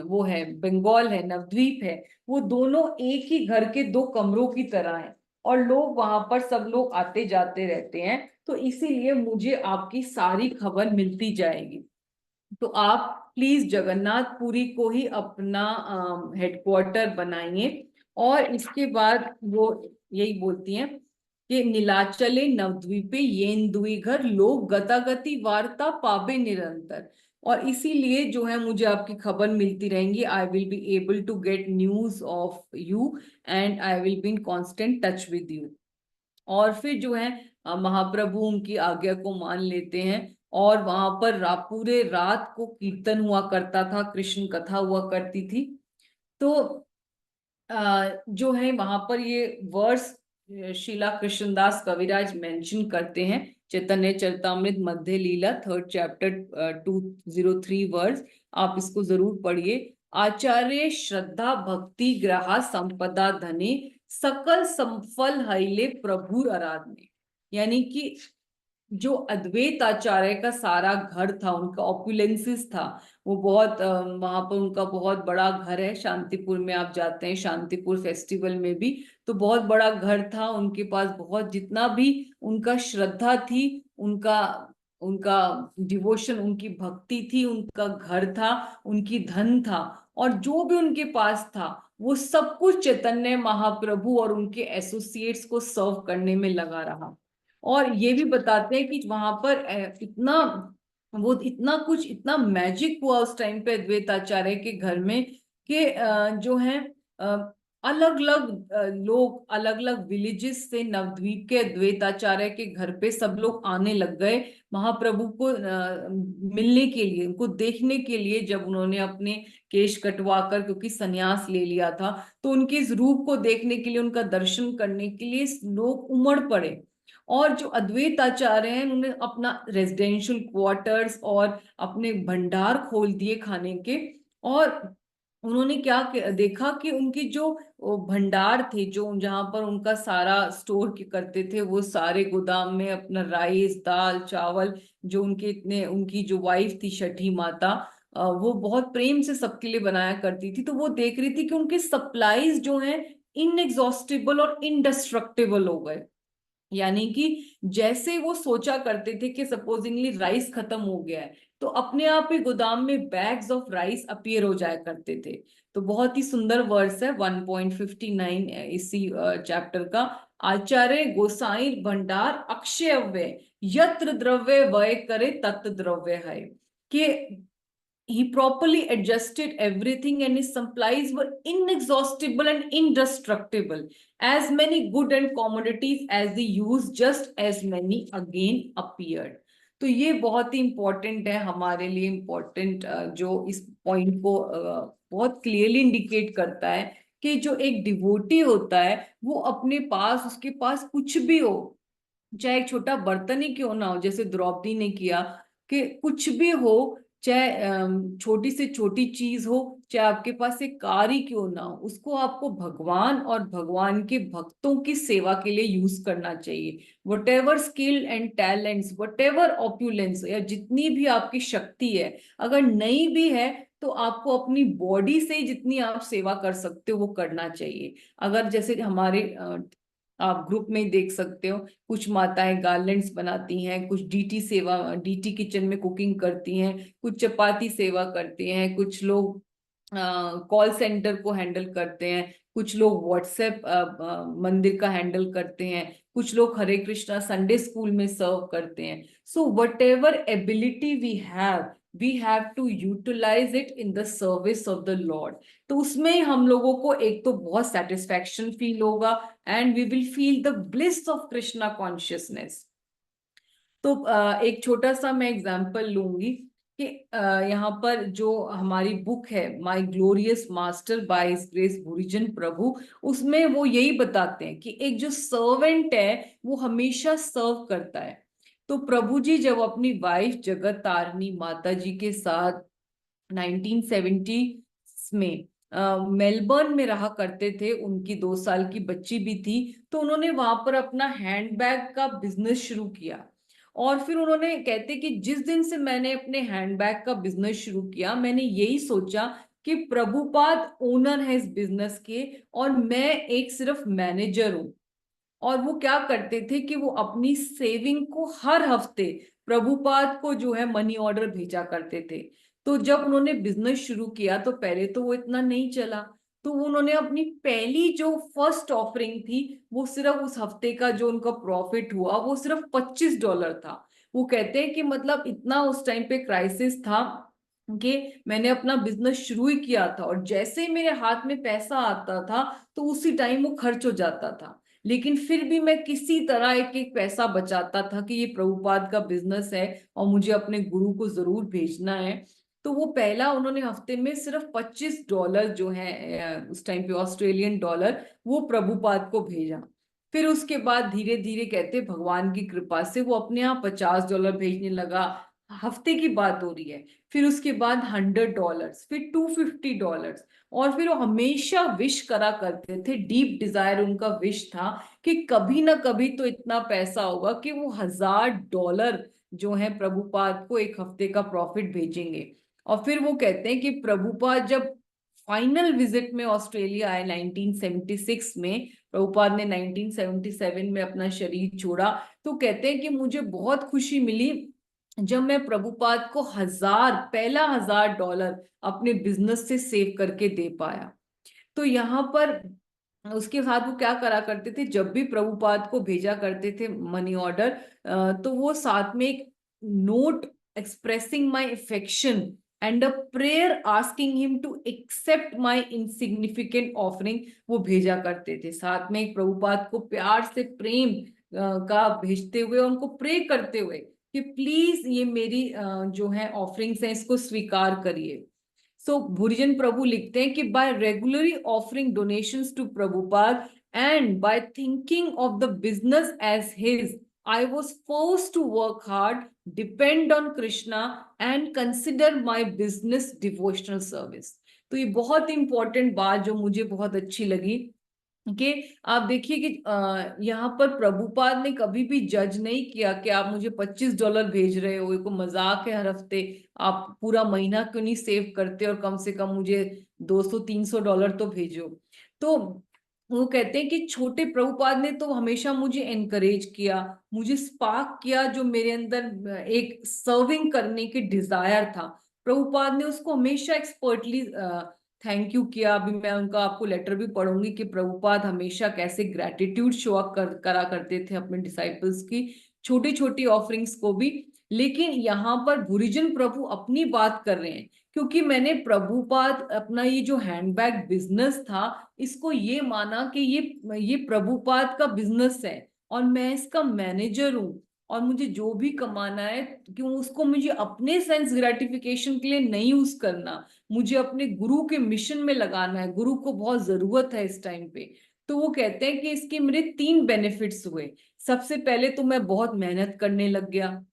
वो है बंगाल है, नवद्वीप है, वो दोनों एक ही घर के 2 कमरों की तरह हैं, और लोग वहां पर सब लोग आते जाते रहते हैं। तो इसीलिए मुझे आपकी सारी खबर मिलती जाएगी। तो आप प्लीज जगन्नाथपुरी को ही अपना हेडक्वार्टर बनाइए। और इसके बाद वो यही बोलती हैं कि नीलाचले नवद्वीपे येन दुई घर लोग गतागति वार्ता पाबे निरंतर। और इसीलिए जो है मुझे आपकी खबर मिलती रहेंगी। I will be able to get news of you and I will be in constant touch with you. और फिर जो है महाप्रभु उनकी आज्ञा को मान लेते हैं, और वहां पर पूरे रात को कीर्तन हुआ करता था, कृष्ण कथा हुआ करती थी। तो जो है वहां पर ये वर्स शीला कृष्णदास कविराज मेंशन करते हैं, चैतन्य चरितामृत मध्य लीला 3rd चैप्टर 203 वर्स। आप इसको जरूर पढ़िए। आचार्य श्रद्धा भक्ति ग्रहा संपदा धने सकल संफल हईले प्रभुर आराधने। यानी कि जो अद्वैत आचार्य का सारा घर था, उनका ऑपुलेंसिस था, वो बहुत वहां पर उनका बहुत बड़ा घर है शांतिपुर में। आप जाते हैं शांतिपुर फेस्टिवल में भी, तो बहुत बड़ा घर था उनके पास। बहुत जितना भी उनका श्रद्धा थी, उनका उनका डिवोशन, उनकी भक्ति थी, उनका घर था, उनकी धन था, और जो भी उनके पास था वो सब कुछ चैतन्य महाप्रभु और उनके एसोसिएट्स को सर्व करने में लगा रहा। और ये भी बताते हैं कि वहां पर इतना कुछ, इतना मैजिक हुआ उस टाइम पे अद्वैत आचार्य के घर में कि जो है अलग अलग लोग अलग अलग विलेजेस से नवद्वीप के अद्वैत आचार्य के घर पे सब लोग आने लग गए महाप्रभु को मिलने के लिए, उनको देखने के लिए। जब उन्होंने अपने केश कटवाकर, क्योंकि संन्यास ले लिया था, तो उनके इस रूप को देखने के लिए, उनका दर्शन करने के लिए लोग उमड़ पड़े। और जो अद्वैत आचार्य हैं, उन्होंने अपना रेजिडेंशियल क्वार्टर्स और अपने भंडार खोल दिए खाने के। और उन्होंने क्या देखा कि उनके जो भंडार थे, जो जहां पर उनका सारा स्टोर करते थे, वो सारे गोदाम में अपना राइस दाल चावल, जो उनके इतने, उनकी जो वाइफ थी छठी माता, वो बहुत प्रेम से सबके लिए बनाया करती थी, तो वो देख रही थी कि उनके सप्लाईज जो हैं इनएग्जॉस्टिबल और इंडिस्ट्रक्टिबल हो गए। यानी कि जैसे वो सोचा करते थे कि सपोजिंगली राइस खत्म हो गया है, तो अपने आप ही गोदाम में बैग्स ऑफ राइस अपीयर हो जाया करते थे। तो बहुत ही सुंदर वर्स है 1.59 इसी चैप्टर का। आचार्य गोसाई भंडार अक्षय व्यय, यत्र द्रव्य व्यय करे तत् द्रव्य है, कि he properly adjusted everything and his supplies were inexhaustible and indestructible. As many good and commodities as he used, just as many again appeared. तो ये बहुत ही इंपॉर्टेंट है हमारे लिए, इंपॉर्टेंट जो इस पॉइंट को बहुत क्लियरली इंडिकेट करता है कि जो एक डिवोटी होता है वो अपने पास, उसके पास कुछ भी हो, चाहे एक छोटा बर्तन ही क्यों ना हो, जैसे द्रौपदी ने किया कि कुछ भी हो, चाहे छोटी से छोटी चीज हो, चाहे आपके पास एक कार ही क्यों ना हो, उसको आपको भगवान और भगवान के भक्तों की सेवा के लिए यूज करना चाहिए। What ever skill and talents, what ever opulence, या जितनी भी आपकी शक्ति है, अगर नहीं भी है तो आपको अपनी बॉडी से जितनी आप सेवा कर सकते हो वो करना चाहिए। अगर जैसे हमारे आप ग्रुप में देख सकते हो, कुछ माताएं गार्लैंड्स बनाती हैं, कुछ डीटी सेवा, डीटी किचन में कुकिंग करती हैं, कुछ चपाती सेवा करती हैं, कुछ लोग कॉल सेंटर को हैंडल करते हैं, कुछ लोग व्हाट्सएप मंदिर का हैंडल करते हैं, कुछ लोग हरे कृष्णा संडे स्कूल में सर्व करते हैं। So whatever ability we have to utilize it in the service of the Lord. तो उसमें हम लोगों को एक तो बहुत सेटिस्फैक्शन फील होगा and we will feel the bliss of Krishna consciousness. तो एक छोटा सा मैं एग्जांपल लूंगी कि यहाँ पर जो हमारी बुक है my glorious master by his grace Bhurijan Prabhu, उसमें वो यही बताते हैं कि एक जो सर्वेंट है वो हमेशा सर्व करता है। तो प्रभु जी जब अपनी वाइफ जगत तारिणी माता जी के साथ 1970 में मेलबर्न में रहा करते थे, उनकी 2 साल की बच्ची भी थी, तो उन्होंने वहां पर अपना हैंडबैग का बिजनेस शुरू किया। और फिर उन्होंने कहते कि जिस दिन से मैंने अपने हैंडबैग का बिजनेस शुरू किया, मैंने यही सोचा कि प्रभुपाद ओनर है इस बिजनेस के और मैं एक सिर्फ मैनेजर हूं। और वो क्या करते थे कि वो अपनी सेविंग को हर हफ्ते प्रभुपाद को जो है मनी ऑर्डर भेजा करते थे। तो जब उन्होंने बिजनेस शुरू किया तो पहले तो वो इतना नहीं चला, तो उन्होंने अपनी पहली जो फर्स्ट ऑफरिंग थी वो सिर्फ उस हफ्ते का जो उनका प्रॉफिट हुआ वो सिर्फ $25 था। वो कहते हैं कि मतलब इतना उस टाइम पे क्राइसिस था कि मैंने अपना बिजनेस शुरू ही किया था और जैसे ही मेरे हाथ में पैसा आता था तो उसी टाइम वो खर्च हो जाता था, लेकिन फिर भी मैं किसी तरह एक एक पैसा बचाता था कि ये प्रभुपाद का बिजनेस है और मुझे अपने गुरु को जरूर भेजना है। तो वो पहला उन्होंने हफ्ते में सिर्फ $25 जो है उस टाइम पे ऑस्ट्रेलियन डॉलर, वो प्रभुपाद को भेजा। फिर उसके बाद धीरे धीरे कहते भगवान की कृपा से वो अपने यहाँ $50 भेजने लगा, हफ्ते की बात हो रही है। फिर उसके बाद $100, फिर $250, और फिर वो हमेशा विश करा करते थे, डीप डिजायर उनका विश था कि कभी ना कभी तो इतना पैसा होगा कि वो $1000 जो है प्रभुपाद को एक हफ्ते का प्रॉफिट भेजेंगे। और फिर वो कहते हैं कि प्रभुपाद जब फाइनल विजिट में ऑस्ट्रेलिया आए 1976 में, प्रभुपाद ने 1977 में अपना शरीर छोड़ा, तो कहते हैं कि मुझे बहुत खुशी मिली जब मैं प्रभुपाद को पहला $1000 अपने बिजनेस से सेव करके दे पाया। तो यहाँ पर उसके साथ वो क्या करा करते थे, जब भी प्रभुपाद को भेजा करते थे मनी ऑर्डर, तो वो साथ में एक note expressing my affection and a prayer asking him to accept my insignificant offering वो भेजा करते थे। साथ में एक प्रभुपाद को प्यार से प्रेम का भेजते हुए, उनको प्रे करते हुए कि प्लीज ये मेरी जो है ऑफरिंग्स हैं इसको स्वीकार करिए। सो भूरिजन प्रभु लिखते हैं कि by regularly offering donations to Prabhupada and by thinking of the business as his, I was forced to work hard, depend on Krishna and consider my business devotional service. तो ये बहुत इंपॉर्टेंट बात जो मुझे बहुत अच्छी लगी कि आप देखिए कि यहाँ पर प्रभुपाद ने कभी भी जज नहीं किया कि आप मुझे $25 भेज रहे हो, ये को मजाक है, हर हफ्ते आप पूरा महीना क्यों नहीं सेव करते और कम से कम मुझे $200-300 तो भेजो। तो वो कहते हैं कि छोटे प्रभुपाद ने तो हमेशा मुझे एनकरेज किया, मुझे स्पार्क किया, जो मेरे अंदर एक सर्विंग करने की डिजायर था, प्रभुपाद ने उसको हमेशा एक्सपर्टली थैंक यू किया। अभी मैं उनका आपको लेटर भी पढ़ूंगी कि प्रभुपाद हमेशा कैसे ग्रेटिट्यूड शो अप करा करते थे अपने डिसाइपल्स की छोटी छोटी ऑफरिंग्स को भी। लेकिन यहाँ पर गुरुजन प्रभु अपनी बात कर रहे हैं, क्योंकि मैंने प्रभुपाद अपना ये जो हैंडबैग बिजनेस था, इसको ये माना कि ये प्रभुपाद का बिजनेस है और मैं इसका मैनेजर हूँ, और मुझे जो भी कमाना है क्यों उसको मुझे अपने सेंस ग्रेटिफिकेशन के लिए नहीं यूज करना, मुझे अपने गुरु के मिशन में लगाना है, गुरु को बहुत जरूरत है इस टाइम पे। तो वो कहते हैं कि इसके मेरे 3 बेनिफिट्स हुए। सबसे पहले तो मैं बहुत मेहनत करने लग गया,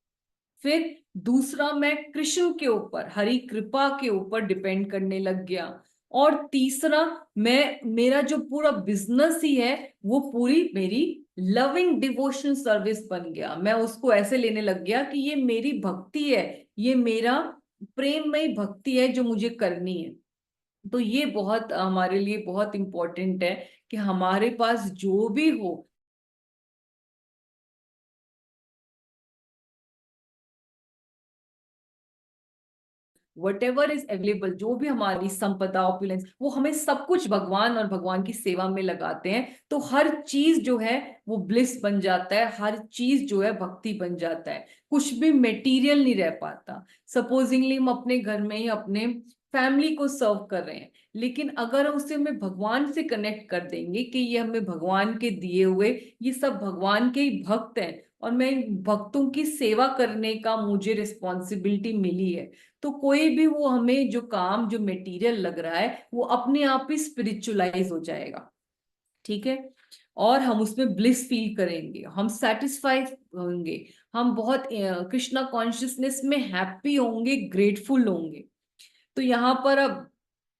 फिर दूसरा मैं कृष्ण के ऊपर, हरि कृपा के ऊपर डिपेंड करने लग गया, और तीसरा मेरा जो पूरा बिजनेस ही है वो पूरी मेरी लविंग डिवोशन सर्विस बन गया। मैं उसको ऐसे लेने लग गया कि ये मेरी भक्ति है, ये मेरा प्रेममय भक्ति है जो मुझे करनी है। तो ये बहुत हमारे लिए बहुत इंपॉर्टेंट है कि हमारे पास जो भी हो, whatever इज अवेलेबल, जो भी हमारी संपदा ऑपुलेंस, वो हमें सब कुछ भगवान और भगवान की सेवा में लगाते हैं, तो हर चीज जो है वो ब्लिस बन जाता है, हर चीज जो है भक्ति बन जाता है, कुछ भी मेटीरियल नहीं रह पाता। सपोजिंगली हम अपने घर में ही अपने फैमिली को सर्व कर रहे हैं, लेकिन अगर उसे हमें भगवान से कनेक्ट कर देंगे कि ये हमें भगवान के दिए हुए, ये सब भगवान के ही भक्त हैं और मैं इन भक्तों की सेवा करने का मुझे रिस्पॉन्सिबिलिटी मिली है, तो कोई भी वो हमें जो काम जो मटेरियल लग रहा है वो अपने आप ही स्पिरिचुअलाइज हो जाएगा, ठीक है, और हम उसमें ब्लिस फील करेंगे, हम सेटिस्फाइड होंगे, हम बहुत कृष्णा कॉन्शियसनेस में हैप्पी होंगे, ग्रेटफुल होंगे। तो यहाँ पर अब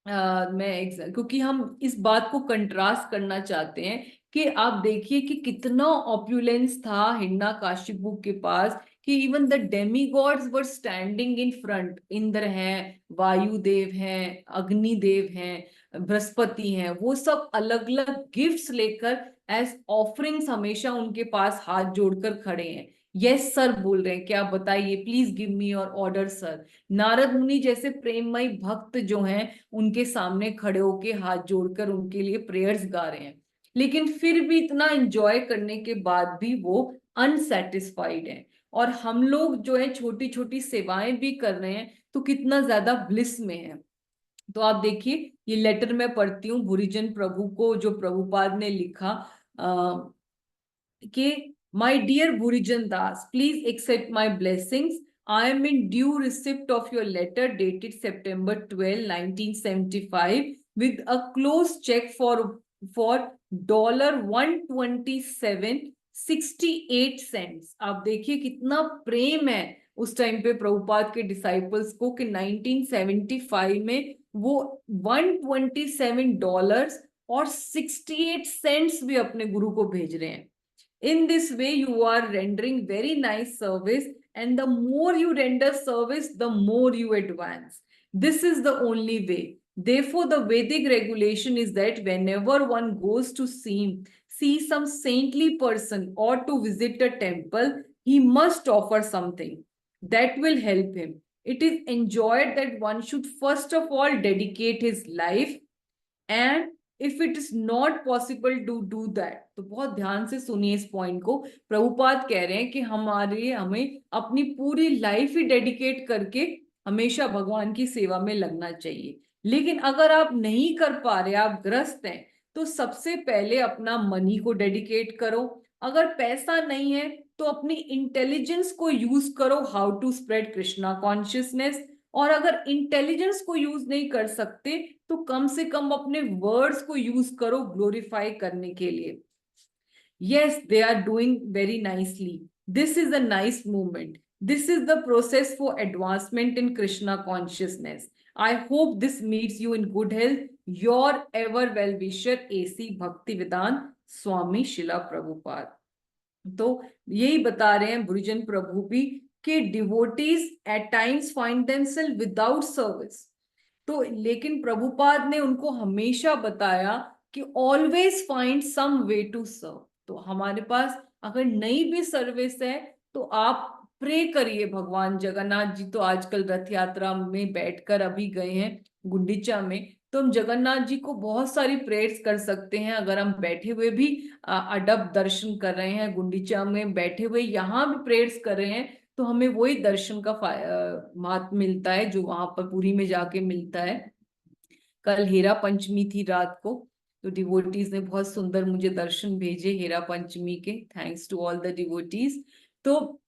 क्योंकि हम इस बात को कंट्रास्ट करना चाहते हैं कि आप देखिए कि कितना ऑप्युलेंस था हिरण्यकशिपु के पास, कि even the demigods were standing in front. Indra हैं, वायुदेव हैं, अग्निदेव हैं, बृहस्पति हैं, वो सब अलग अलग गिफ्ट्स लेकर एज ऑफरिंग्स हमेशा उनके पास हाथ जोड़कर खड़े हैं। यस सर बोल रहे हैं कि आप बताइए, please give me your order sir. Narad मुनि जैसे प्रेममय भक्त जो हैं उनके सामने खड़े होके हाथ जोड़कर उनके लिए प्रेयर्स गा रहे हैं, लेकिन फिर भी इतना एंजॉय करने के बाद भी वो अनसेटिस्फाइड हैं। और हम लोग जो है छोटी छोटी सेवाएं भी कर रहे हैं तो कितना ज्यादा ब्लिस में है। तो आप देखिए ये लेटर मैं पढ़ती हूँ गुरुजन प्रभु को, जो प्रभुपाद ने लिखा कि My dear Gurujan Das, please accept my blessings. I am in due receipt of your letter dated September 12, 1975 with a closed check for $127.68। आप देखिए कितना प्रेम है उस टाइम पे प्रभुपाद के डिसाइपल्स को कि 1975 में वो $127 और 68 सेंट्स भी अपने गुरु को भेज रहे हैं। In this way, you are rendering very nice service, and the more you render service, the more you advance. This is the only way. Therefore, the Vedic regulation is that whenever one goes to see some saintly person or to visit a temple, he must offer something that will help him. It is enjoined that one should first of all dedicate his life, and if it is not possible to do that, तो बहुत ध्यान से सुनिए इस पॉइंट को। प्रभुपाद कह रहे हैं कि हमें अपनी पूरी लाइफ ही डेडिकेट करके हमेशा भगवान की सेवा में लगना चाहिए। लेकिन अगर आप नहीं कर पा रहे, आप ग्रस्त हैं, तो सबसे पहले अपना मनी को डेडिकेट करो। अगर पैसा नहीं है तो अपनी इंटेलिजेंस को यूज करो, how to spread Krishna consciousness. और अगर इंटेलिजेंस को यूज नहीं कर सकते तो कम से कम अपने वर्ड्स को यूज करो ग्लोरीफाई करने के लिए। Yes, they are doing very nicely. This is a nice movement. This is the process for advancement in Krishna consciousness. I hope this meets you in good health. Your ever well wisher AC Bhaktivedanta Swami Srila Prabhupada. तो यही बता रहे हैं बुरिजन प्रभु भी कि devotees at times find themselves without service. तो लेकिन प्रभुपाद ने उनको हमेशा बताया कि always find some way to serve. तो हमारे पास अगर नई भी सर्विस है तो आप प्रे करिए भगवान जगन्नाथ जी। तो आजकल रथ यात्रा में बैठकर अभी गए हैं गुंडीचा में, तो हम जगन्नाथ जी को बहुत सारी प्रेयर्स कर सकते हैं। अगर हम बैठे हुए भी अडप दर्शन कर रहे हैं, गुंडीचा में बैठे हुए यहाँ भी प्रेयर्स कर रहे हैं, तो हमें वही दर्शन का महत्व मिलता है जो वहां पर पुरी में जाके मिलता है। कल हेरा पंचमी थी रात को, तो डिवोटीज ने बहुत सुंदर मुझे दर्शन भेजे हेरा पंचमी के। Thanks to all the devotees. तो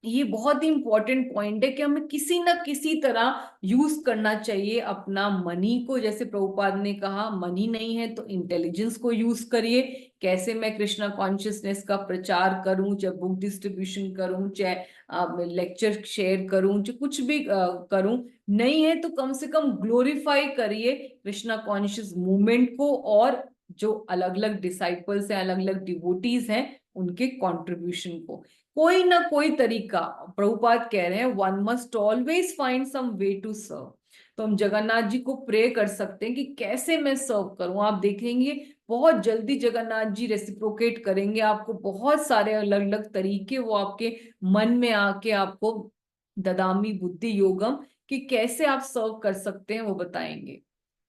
ये बहुत ही इंपॉर्टेंट पॉइंट है कि हमें किसी ना किसी तरह यूज करना चाहिए अपना मनी को। जैसे प्रभुपाद ने कहा मनी नहीं है तो इंटेलिजेंस को यूज करिए। कैसे मैं कृष्णा कॉन्शियसनेस का प्रचार करूं, चाहे बुक डिस्ट्रीब्यूशन करूं, चाहे लेक्चर शेयर करूं, चाहे कुछ भी करूं, नहीं है तो कम से कम ग्लोरीफाई करिए कृष्णा कॉन्शियस मूवमेंट को और जो अलग अलग डिसाइपल्स हैं, अलग अलग डिवोटीज हैं, उनके कॉन्ट्रीब्यूशन को। कोई ना कोई तरीका, प्रभुपाद कह रहे हैं one must always find some way to serve. तो हम जगन्नाथ जी को प्रे कर सकते हैं कि कैसे मैं सर्व करूं। आप देखेंगे बहुत जल्दी जगन्नाथ जी रेसिप्रोकेट करेंगे आपको, बहुत सारे अलग अलग तरीके वो आपके मन में आके आपको ददामी बुद्धि योगम कि कैसे आप सर्व कर सकते हैं वो बताएंगे।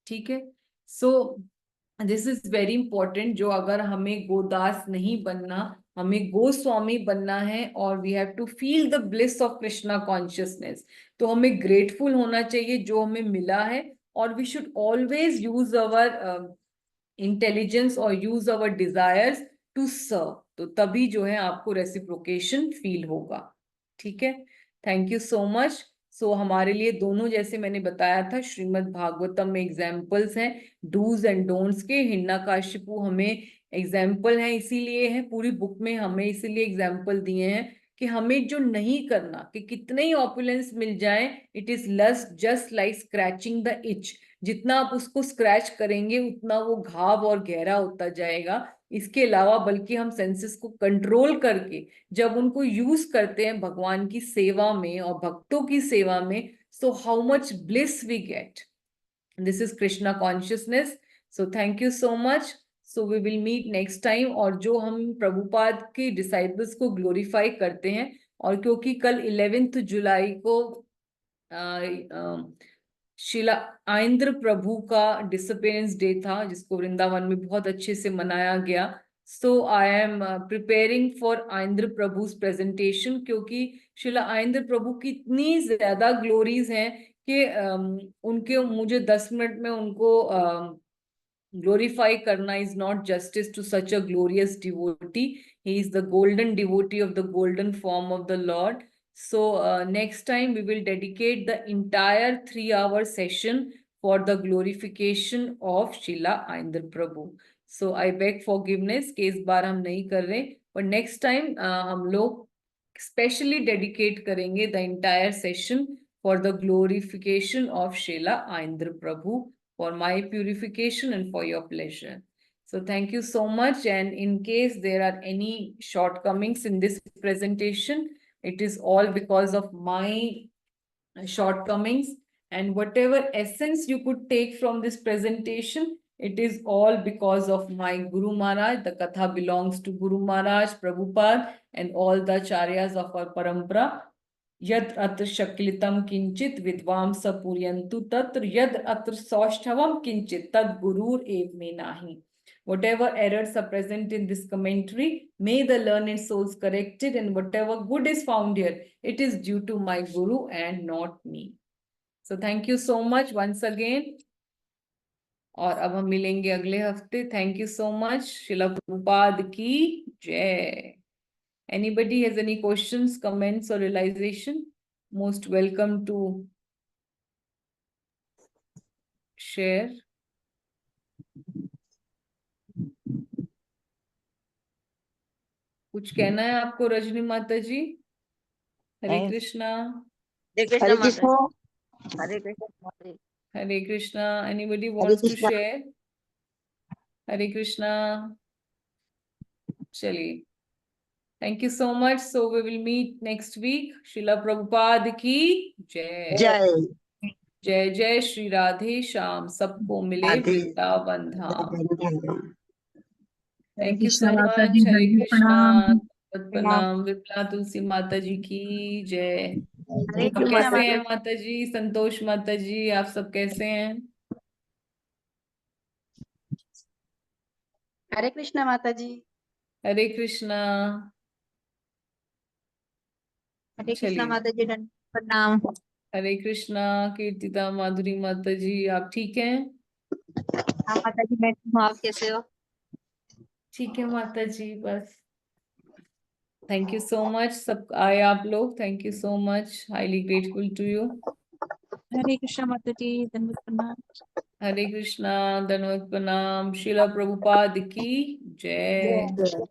ठीक है, so this is very important. जो अगर हमें गोदास नहीं बनना, हमें गोस्वामी बनना है और we have to feel the bliss of Krishna consciousness, तो हमें ग्रेटफुल होना चाहिए जो हमें मिला है। और we should always use our intelligence और use our desires to serve. तो तभी जो है आपको रेसिप्रोकेशन फील होगा। ठीक है, थैंक यू सो मच। सो हमारे लिए दोनों, जैसे मैंने बताया था, श्रीमद् भागवतम में एग्जाम्पल्स हैं डूज एंड डोंट्स के। हिरण्यकशिपु हमें एग्जाम्पल है, इसीलिए है पूरी बुक में हमें इसीलिए एग्जाम्पल दिए हैं कि हमें जो नहीं करना, कि कितने ही ऑपुलेंस मिल जाए, it is just like scratching the each. जितना आप उसको स्क्रैच करेंगे उतना वो घाव और गहरा होता जाएगा। इसके अलावा बल्कि हम सेंसेस को कंट्रोल करके जब उनको यूज करते हैं भगवान की सेवा में और भक्तों की सेवा में, so how much bliss we get. This is Krishna consciousness. So thank you so much. So we will meet next time. और जो हम प्रभुपाद के डिसाइपल्स को ग्लोरीफाई करते हैं, और क्योंकि कल 11 जुलाई को शिला आइंद्र प्रभु का डिसअपियरेंस डे था, जिसको वृंदावन में बहुत अच्छे से मनाया गया। So I am preparing for Aindra Prabhu presentation, क्योंकि शिला आइंद्र प्रभु की इतनी ज्यादा ग्लोरीज हैं कि उनके मुझे 10 मिनट में उनको glorify karna is not justice to such a glorious devotee. He is the golden devotee of the golden form of the Lord. So next time we will dedicate the entire 3-hour session for the glorification of Srila Aindra Prabhu. So I beg forgiveness कि इस बार हम नहीं कर रहे, पर next time हम लोग specially dedicate करेंगे the entire session for the glorification of Srila Aindra Prabhu, for my purification and for your pleasure. So thank you so much. And in case there are any shortcomings in this presentation, it is all because of my shortcomings. And whatever essence you could take from this presentation, it is all because of my Guru Maharaj. The Katha belongs to Guru Maharaj, Prabhupada, and all the Acharyas of our Parampara. यद अत्र शक्लितम किंचित विद्वांस पुर्यन्तु तत्र यद अत्र सौष्ठवम किंचित तद गुरुर एव में नाही. Whatever errors are present in this commentary, may the learned souls correct it, and whatever good is found here, it is due to my Guru and not me. So thank you so much once again. और अब हम मिलेंगे अगले हफ्ते. Thank you so much. Srila Prabhupada की जय. Anybody has any questions, comments, or realization? Most welcome to share. कुछ कहना है आपको रजनी माता जी? हरे कृष्णा. हरे कृष्णा. हरे Krishna. Hare Krishna. Anybody Hare wants to Krishna. share? Hare Krishna. Chaliye. Thank you so much. So we will meet next week. Srila Prabhupada ki jai. जय जय जय श्री राधे श्याम, सबको मिले राधे वृंदावन धाम। हरे थैंक यू कृष्णा सो माता मच। जी, हरे दंडवत कृष्णा। प्रणाम। प्रणाम। विमला तुलसी माता जी की जय। हरे सब कैसे हैं माता जी? संतोष माता जी, आप सब कैसे हैं? हरे कृष्णा माता जी। हरे कृष्णा। हरे कृष्णा चलिए। माता जी, दंडवत प्रणाम। हरे कृष्णा। कीर्तिता माधुरी माता जी, आप ठीक हैं? हाँ माता जी, मैं ठीक हूँ, आप कैसे हो? ठीक है माता जी, बस। Thank you so much. सब आए आप लोग, thank you so much, highly grateful to you. Hare Krishna mata ji, दंडवत प्रणाम। हरे कृष्णा। धन्यवाद। प्रणाम। श्रीला प्रभुपाद की जय। जय।